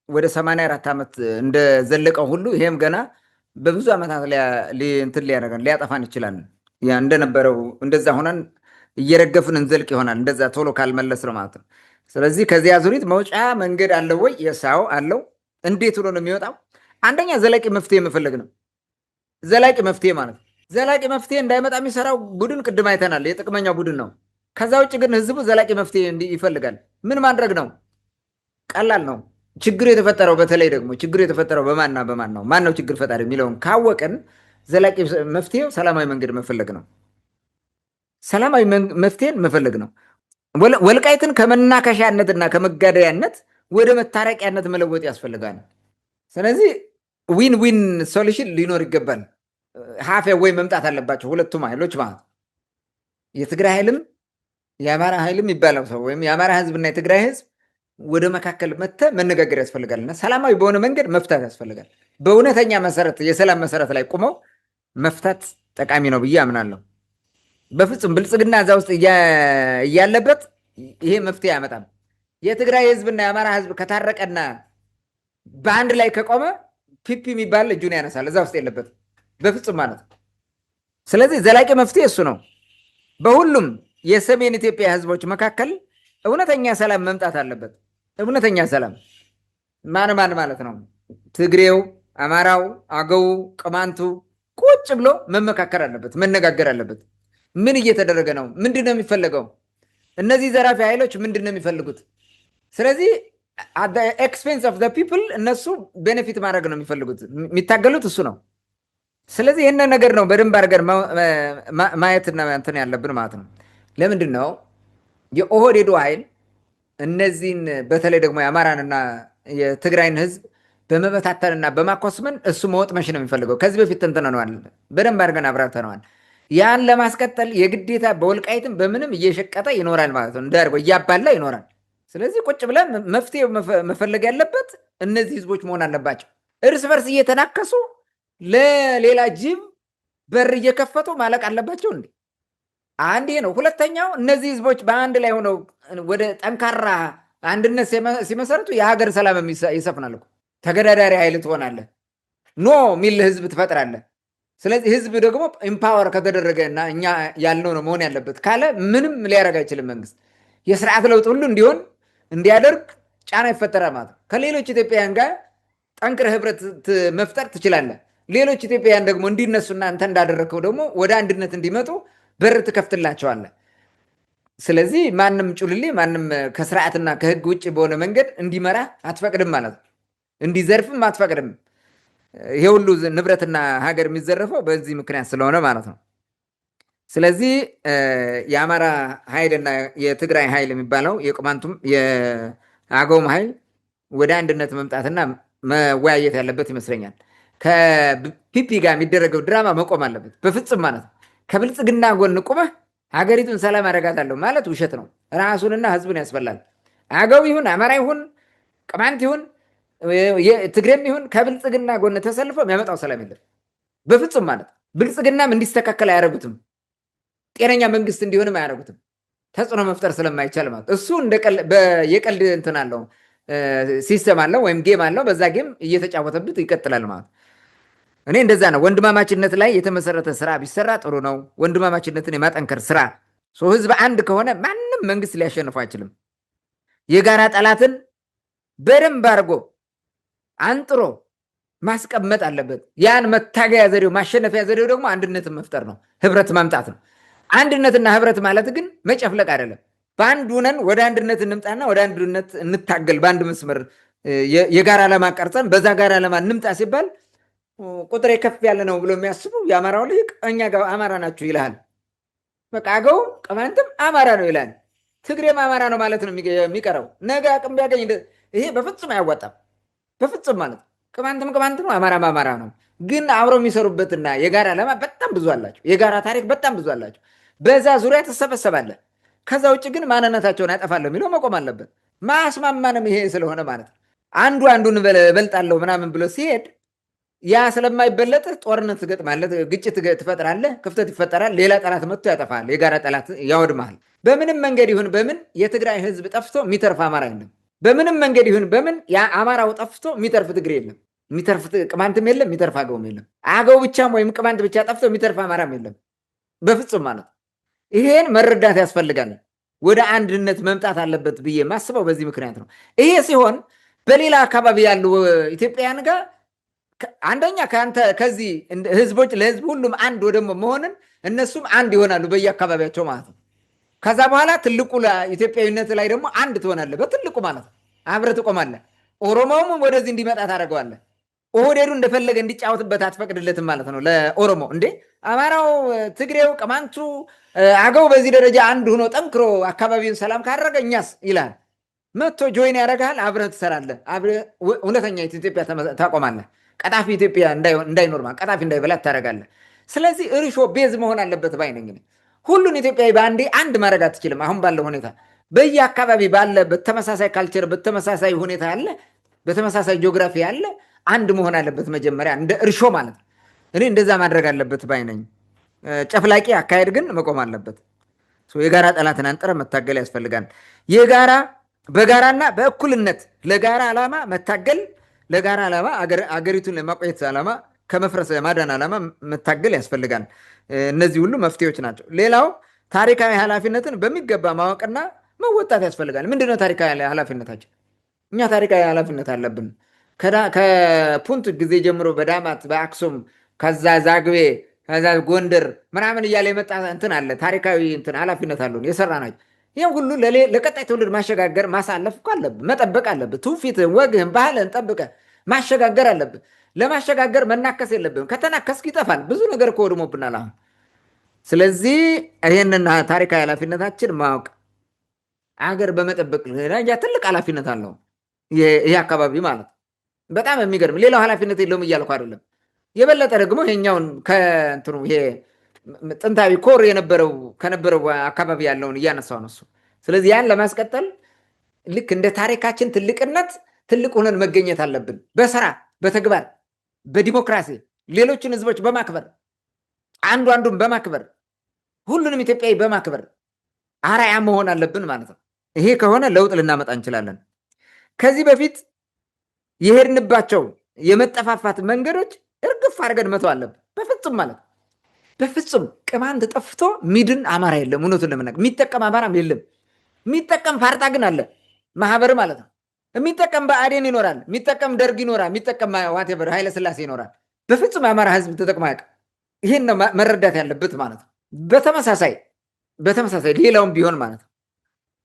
ወደ 84 ዓመት እንደዘለቀው ሁሉ ይሄም ገና በብዙ ዓመታት እንትን ሊያደርገን ሊያጠፋን ይችላል። እንደነበረው እንደዛ ሆነን እየረገፍን እንዘልቅ ይሆናል። እንደዛ ቶሎ ካልመለስ ነው ማለት ነው። ስለዚህ ከዚያ ዙሪት መውጫ መንገድ አለው ወይ? የሳው አለው። እንዴት ብሎ ነው የሚወጣው? አንደኛ ዘላቂ መፍትሄ መፈለግ ነው። ዘላቂ መፍትሄ ማለት ዘላቂ መፍትሄ እንዳይመጣ የሚሰራው ቡድን ቅድም አይተናል፣ የጥቅመኛው ቡድን ነው። ከዛ ውጭ ግን ህዝቡ ዘላቂ መፍትሄ ይፈልጋል። ምን ማድረግ ነው? ቀላል ነው። ችግሩ የተፈጠረው በተለይ ደግሞ ችግሩ የተፈጠረው በማንና በማን ነው? ማን ነው ችግር ፈጣሪ የሚለውን ካወቅን ዘላቂ መፍትሄው ሰላማዊ መንገድ መፈለግ ነው። ሰላማዊ መፍትሄን መፈለግ ነው። ወልቃይትን ከመናከሻነትና ከመጋደያነት ወደ መታረቂያነት መለወጥ ያስፈልጋል። ስለዚህ ዊን ዊን ሶሉሽን ሊኖር ይገባል። ሀፌ ወይ መምጣት አለባቸው ሁለቱም ኃይሎች ማለት የትግራይ ኃይልም የአማራ ኃይልም ይባለው ሰው ወይም የአማራ ህዝብና የትግራይ ህዝብ ወደ መካከል መጥተ መነጋገር ያስፈልጋልና ሰላማዊ በሆነ መንገድ መፍታት ያስፈልጋል። በእውነተኛ መሰረት የሰላም መሰረት ላይ ቁመው መፍታት ጠቃሚ ነው ብዬ አምናለሁ። በፍጹም ብልጽግና እዛ ውስጥ እያለበት ይሄ መፍትሄ አያመጣም። የትግራይ ህዝብና የአማራ ህዝብ ከታረቀና በአንድ ላይ ከቆመ ፒፒ የሚባል እጁን ያነሳል። እዛ ውስጥ የለበትም በፍጹም ማለት ነው። ስለዚህ ዘላቂ መፍትሄ እሱ ነው። በሁሉም የሰሜን ኢትዮጵያ ህዝቦች መካከል እውነተኛ ሰላም መምጣት አለበት። እውነተኛ ሰላም ማን ማለት ነው? ትግሬው፣ አማራው፣ አገው፣ ቅማንቱ ቁጭ ብሎ መመካከር አለበት፣ መነጋገር አለበት። ምን እየተደረገ ነው? ምንድን ነው የሚፈለገው? እነዚህ ዘራፊ ኃይሎች ምንድን ነው የሚፈልጉት? ስለዚህ ኤክስፔንስ ኦፍ ፒፕል እነሱ ቤኔፊት ማድረግ ነው የሚፈልጉት፣ የሚታገሉት እሱ ነው። ስለዚህ ይህን ነገር ነው በደንብ አድርገን ማየትና እንትን ያለብን ማለት ነው። ለምንድን ነው የኦህዴዱ ኃይል እነዚህን በተለይ ደግሞ የአማራንና የትግራይን ህዝብ በመበታተንና በማኮስመን እሱ መወጥመሽ ነው የሚፈልገው። ከዚህ በፊት ተንትነነዋል፣ በደንብ አድርገን አብራርተነዋል። ያን ለማስቀጠል የግዴታ በወልቃይትም በምንም እየሸቀጠ ይኖራል ማለት ነው። እንዳርጎ እያባላ ይኖራል። ስለዚህ ቁጭ ብለን መፍትሄ መፈለግ ያለበት እነዚህ ህዝቦች መሆን አለባቸው። እርስ በርስ እየተናከሱ ለሌላ ጅብ በር እየከፈቱ ማለቅ አለባቸው እንዴ? አንዴ ነው። ሁለተኛው እነዚህ ህዝቦች በአንድ ላይ ሆነው ወደ ጠንካራ አንድነት ሲመሰርቱ የሀገር ሰላም ይሰፍናል። ተገዳዳሪ ኃይል ትሆናለህ፣ ኖ ሚል ህዝብ ትፈጥራለህ። ስለዚህ ህዝብ ደግሞ ኢምፓወር ከተደረገ እና እኛ ያልነው ነው መሆን ያለበት ካለ ምንም ሊያደርግ አይችልም። መንግስት የስርዓት ለውጥ ሁሉ እንዲሆን እንዲያደርግ ጫና ይፈጠራል ማለት ነው። ከሌሎች ኢትዮጵያውያን ጋር ጠንክረህ ህብረት መፍጠር ትችላለህ። ሌሎች ኢትዮጵያውያን ደግሞ እንዲነሱና አንተ እንዳደረግከው ደግሞ ወደ አንድነት እንዲመጡ በር ትከፍትላቸዋለህ። ስለዚህ ማንም ጩልሌ ማንም ከስርዓትና ከህግ ውጭ በሆነ መንገድ እንዲመራ አትፈቅድም ማለት ነው። እንዲዘርፍም አትፈቅድም። ይሄ ሁሉ ንብረትና ሀገር የሚዘረፈው በዚህ ምክንያት ስለሆነ ማለት ነው። ስለዚህ የአማራ ኃይልና የትግራይ ኃይል የሚባለው የቅማንቱም የአገውም ኃይል ወደ አንድነት መምጣትና መወያየት ያለበት ይመስለኛል። ከፒፒ ጋር የሚደረገው ድራማ መቆም አለበት በፍጹም ማለት ነው። ከብልጽግና ጎን ቁመህ ሀገሪቱን ሰላም አደርጋታለሁ ማለት ውሸት ነው። ራሱንና ህዝብን ያስበላል። አገው ይሁን አማራ ይሁን ቅማንት ይሁን ትግሬም ይሁን ከብልጽግና ጎን ተሰልፎ የሚያመጣው ሰላም የለም በፍጹም ማለት ነው። ብልጽግናም እንዲስተካከል አያደርጉትም። ጤነኛ መንግስት እንዲሆንም አያደርጉትም። ተጽዕኖ መፍጠር ስለማይቻል ማለት እሱ የቀልድ እንትን አለው ሲስተም አለው ወይም ጌም አለው። በዛ ጌም እየተጫወተብት ይቀጥላል ማለት እኔ እንደዛ ነው። ወንድማማችነት ላይ የተመሰረተ ስራ ቢሰራ ጥሩ ነው። ወንድማማችነትን የማጠንከር ስራ ህዝብ አንድ ከሆነ ማንም መንግስት ሊያሸንፉ አይችልም። የጋራ ጠላትን በደንብ አድርጎ አንጥሮ ማስቀመጥ አለበት። ያን መታገያ ዘዴው ማሸነፊያ ዘዴው ደግሞ አንድነትን መፍጠር ነው፣ ህብረት ማምጣት ነው። አንድነትና ህብረት ማለት ግን መጨፍለቅ አይደለም። በአንድ ሆነን ወደ አንድነት እንምጣና ወደ አንድነት እንታገል፣ በአንድ መስመር የጋራ ዓላማ ቀርጸን በዛ ጋራ ዓላማ እንምጣ ሲባል ቁጥር ከፍ ያለ ነው ብሎ የሚያስቡ የአማራው ልቅ እኛ ጋር አማራ ናችሁ ይልሃል። በቃ አገው ቅማንትም አማራ ነው ይላል። ትግሬም አማራ ነው ማለት ነው የሚቀረው። ነገ አቅም ቢያገኝ ይሄ በፍጹም አያዋጣም። በፍጹም ማለት ቅማንትም ቅማንት ነው፣ አማራም አማራ ነው። ግን አብረው የሚሰሩበትና የጋራ ዓላማ በጣም ብዙ አላቸው። የጋራ ታሪክ በጣም ብዙ አላቸው። በዛ ዙሪያ ትሰበሰባለህ። ከዛ ውጭ ግን ማንነታቸውን ያጠፋለሁ የሚለው መቆም አለበት። ማስማማንም ይሄ ስለሆነ ማለት ነው። አንዱ አንዱን እበልጣለሁ ምናምን ብሎ ሲሄድ ያ ስለማይበለጥ ጦርነት ትገጥማለህ፣ ግጭት ትፈጥራለህ፣ ክፍተት ይፈጠራል። ሌላ ጠላት መጥቶ ያጠፋል፣ የጋራ ጠላት ያወድማል። በምንም መንገድ ይሁን በምን የትግራይ ህዝብ ጠፍቶ የሚተርፍ አማራ የለም። በምንም መንገድ ይሁን በምን የአማራው ጠፍቶ የሚተርፍ ትግሬ የለም፣ የሚተርፍ ቅማንትም የለም፣ የሚተርፍ አገውም የለም። አገው ብቻም ወይም ቅማንት ብቻ ጠፍቶ የሚተርፍ አማራም የለም በፍጹም ማለት። ይሄን መረዳት ያስፈልጋል። ወደ አንድነት መምጣት አለበት ብዬ ማስበው በዚህ ምክንያት ነው። ይሄ ሲሆን በሌላ አካባቢ ያሉ ኢትዮጵያውያን ጋር አንደኛ ከአንተ ከዚህ ህዝቦች ለህዝብ ሁሉም አንድ ወደሞ መሆንን እነሱም አንድ ይሆናሉ በየአካባቢያቸው ማለት ነው። ከዛ በኋላ ትልቁ ኢትዮጵያዊነት ላይ ደግሞ አንድ ትሆናለህ በትልቁ ማለት ነው። አብረህ ትቆማለህ። ኦሮሞውም ወደዚህ እንዲመጣ ታደርገዋለህ። ኦህዴዱ እንደፈለገ እንዲጫወትበት አትፈቅድለትም ማለት ነው ለኦሮሞ። እንዴ አማራው፣ ትግሬው፣ ቅማንቱ፣ አገው በዚህ ደረጃ አንድ ሆኖ ጠንክሮ አካባቢውን ሰላም ካደረገ እኛስ ይላል። መጥቶ ጆይን ያደርግሃል። አብረህ ትሰራለህ። እውነተኛ ኢትዮጵያ ታቆማለህ። ቀጣፊ ኢትዮጵያ እንዳይኖር ቀጣፊ እንዳይበላት ታደርጋለህ። ስለዚህ እርሾ ቤዝ መሆን አለበት ባይነኝ። ሁሉን ኢትዮጵያዊ በአንዴ አንድ ማድረግ አትችልም። አሁን ባለው ሁኔታ በየአካባቢ ባለ በተመሳሳይ ካልቸር በተመሳሳይ ሁኔታ ያለ በተመሳሳይ ጂኦግራፊ ያለ አንድ መሆን አለበት መጀመሪያ እንደ እርሾ ማለት ነው። እኔ እንደዛ ማድረግ አለበት ባይነኝ። ጨፍላቂ አካሄድ ግን መቆም አለበት። የጋራ ጠላትን አንጥረ መታገል ያስፈልጋል። የጋራ በጋራና በእኩልነት ለጋራ ዓላማ መታገል፣ ለጋራ ዓላማ አገሪቱን ለማቆየት ዓላማ ከመፍረስ ማዳን ዓላማ መታገል ያስፈልጋል። እነዚህ ሁሉ መፍትሄዎች ናቸው። ሌላው ታሪካዊ ኃላፊነትን በሚገባ ማወቅና መወጣት ያስፈልጋል። ምንድነው ታሪካዊ ኃላፊነታችን? እኛ ታሪካዊ ኃላፊነት አለብን። ከፑንት ጊዜ ጀምሮ በዳማት በአክሱም ከዛ ዛግቤ ከዛ ጎንደር ምናምን እያለ የመጣ እንትን አለ። ታሪካዊ እንትን ኃላፊነት አለን የሰራ ናቸው። ይህም ሁሉ ለቀጣይ ትውልድ ማሸጋገር ማሳለፍ እኮ አለብህ። መጠበቅ አለብህ። ትውፊትህን፣ ወግህን፣ ባህልህን ጠብቀህ ማሸጋገር አለብህ። ለማሸጋገር መናከስ የለብህም። ከተናከስክ ይጠፋል። ብዙ ነገር እኮ ወድሞብናል አሁን። ስለዚህ ይህንን ታሪካዊ ኃላፊነታችን ማወቅ አገር በመጠበቅ ደረጃ ትልቅ ኃላፊነት አለው ይህ አካባቢ ማለት። በጣም የሚገርም ሌላው ኃላፊነት የለውም እያልኩ አይደለም። የበለጠ ደግሞ ይሄኛውን ከእንትኑ ይሄ ጥንታዊ ኮር ከነበረው አካባቢ ያለውን እያነሳው ነው እሱ። ስለዚህ ያን ለማስቀጠል ልክ እንደ ታሪካችን ትልቅነት ትልቅ ሆነን መገኘት አለብን። በስራ በተግባር በዲሞክራሲ ሌሎችን ህዝቦች በማክበር አንዱ አንዱን በማክበር ሁሉንም ኢትዮጵያዊ በማክበር አርአያ መሆን አለብን ማለት ነው። ይሄ ከሆነ ለውጥ ልናመጣ እንችላለን። ከዚህ በፊት የሄድንባቸው የመጠፋፋት መንገዶች እርግፍ አድርገን መተው አለብን። በፍጹም ማለት በፍጹም ቅማንት ጠፍቶ ሚድን አማራ የለም። እውነቱን ለመናገር የሚጠቀም አማራም የለም። የሚጠቀም ፋርጣ ግን አለ፣ ማህበር ማለት ነው። የሚጠቀም ብአዴን ይኖራል፣ የሚጠቀም ደርግ ይኖራል፣ የሚጠቀም ዋቴቨር ኃይለ ሥላሴ ይኖራል። በፍጹም የአማራ ህዝብ ተጠቅሞ አያውቅም። ይህን ነው መረዳት ያለበት ማለት ነው። በተመሳሳይ ሌላውም ቢሆን ማለት ነው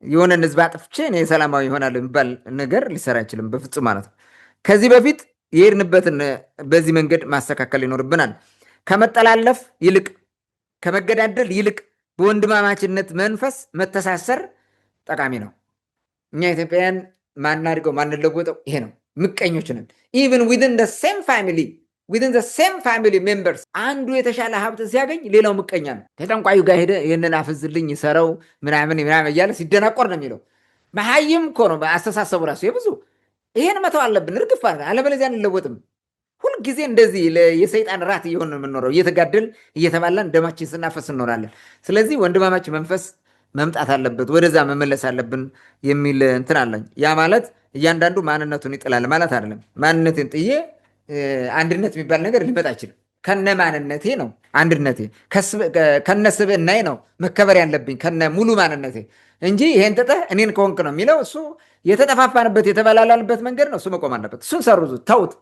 የሆነን ህዝብ አጥፍቼ እኔ ሰላማዊ ይሆናል የሚባል ነገር ሊሰራ አይችልም በፍጹም ማለት ነው። ከዚህ በፊት የሄድንበትን በዚህ መንገድ ማስተካከል ይኖርብናል። ከመጠላለፍ ይልቅ ከመገዳደል ይልቅ በወንድማማችነት መንፈስ መተሳሰር ጠቃሚ ነው። እኛ ኢትዮጵያውያን ማናድገው ማንለወጠው ይሄ ነው። ምቀኞች ነን። ኢቨን ዊዝን ሴም ፋሚሊ ሜምበርስ አንዱ የተሻለ ሀብት ሲያገኝ ሌላው ምቀኛ ነው። ከጠንቋዩ ጋር ሄደ ይህንን አፍዝልኝ ሰረው ምናምን እያለ ሲደናቆር ነው የሚለው። መሀይም እኮ ነው አስተሳሰቡ ራሱ የብዙ። ይሄን መተው አለብን እርግፍ አድርገን፣ አለበለዚያ አንለወጥም። ሁልጊዜ እንደዚህ የሰይጣን ራት እየሆን ነው የምንኖረው። እየተጋደል እየተባላን ደማችን ስናፈስ እንኖራለን። ስለዚህ ወንድማማች መንፈስ መምጣት አለበት፣ ወደዛ መመለስ አለብን የሚል እንትን አለኝ። ያ ማለት እያንዳንዱ ማንነቱን ይጥላል ማለት አይደለም። ማንነትን ጥዬ አንድነት የሚባል ነገር ሊመጣ አይችልም። ከነ ማንነቴ ነው አንድነቴ፣ ከነ ስብዕናዬ ነው መከበር ያለብኝ ከነ ሙሉ ማንነቴ እንጂ ይሄን ጥጠህ እኔን ከሆንክ ነው የሚለው። እሱ የተጠፋፋንበት የተበላላንበት መንገድ ነው። እሱ መቆም አለበት። እሱን ሰርዙት፣ ተውት።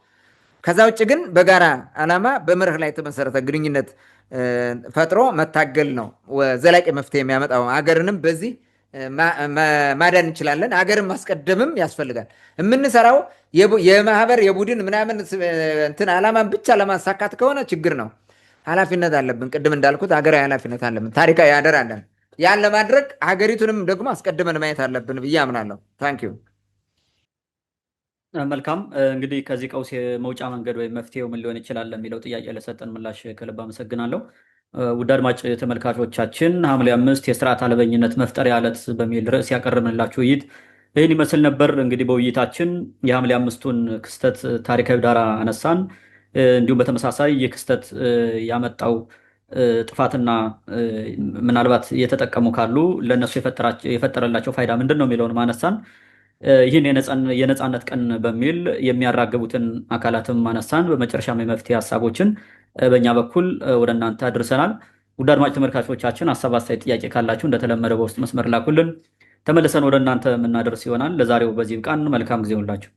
ከዛ ውጭ ግን በጋራ ዓላማ በመርህ ላይ የተመሰረተ ግንኙነት ፈጥሮ መታገል ነው ዘላቂ መፍትሄ የሚያመጣው። አገርንም በዚህ ማዳን እንችላለን። አገርን ማስቀደምም ያስፈልጋል። የምንሰራው የማህበር የቡድን ምናምን እንትን ዓላማን ብቻ ለማሳካት ከሆነ ችግር ነው። ኃላፊነት አለብን። ቅድም እንዳልኩት ሀገራዊ ኃላፊነት አለብን። ታሪካዊ አደራ አለን። ያን ለማድረግ ሀገሪቱንም ደግሞ አስቀድመን ማየት አለብን ብዬ አምናለሁ። ታንኪዩ። መልካም። እንግዲህ ከዚህ ቀውስ የመውጫ መንገድ ወይም መፍትሄው ምን ሊሆን ይችላል ለሚለው ጥያቄ ለሰጠን ምላሽ ከልብ አመሰግናለሁ። ውድ አድማጭ ተመልካቾቻችን ሐምሌ 5 የስርዓት አልበኝነት መፍጠሪያ ዕለት በሚል ርዕስ ያቀረብንላችሁ ውይይት ይህን ይመስል ነበር። እንግዲህ በውይይታችን የሐምሌ 5ቱን ክስተት ታሪካዊ ዳራ አነሳን። እንዲሁም በተመሳሳይ ይህ ክስተት ያመጣው ጥፋትና ምናልባት የተጠቀሙ ካሉ ለእነሱ የፈጠረላቸው ፋይዳ ምንድን ነው የሚለውን ማነሳን። ይህን የነፃነት ቀን በሚል የሚያራግቡትን አካላትም ማነሳን። በመጨረሻም የመፍትሄ ሀሳቦችን በእኛ በኩል ወደ እናንተ አድርሰናል። ውድ አድማጭ ተመልካቾቻችን ሀሳብ፣ አስተያየት፣ ጥያቄ ካላችሁ እንደተለመደ በውስጥ መስመር ላኩልን። ተመልሰን ወደ እናንተ የምናደርስ ይሆናል። ለዛሬው በዚህ ብቃን። መልካም ጊዜ ሁላችሁ።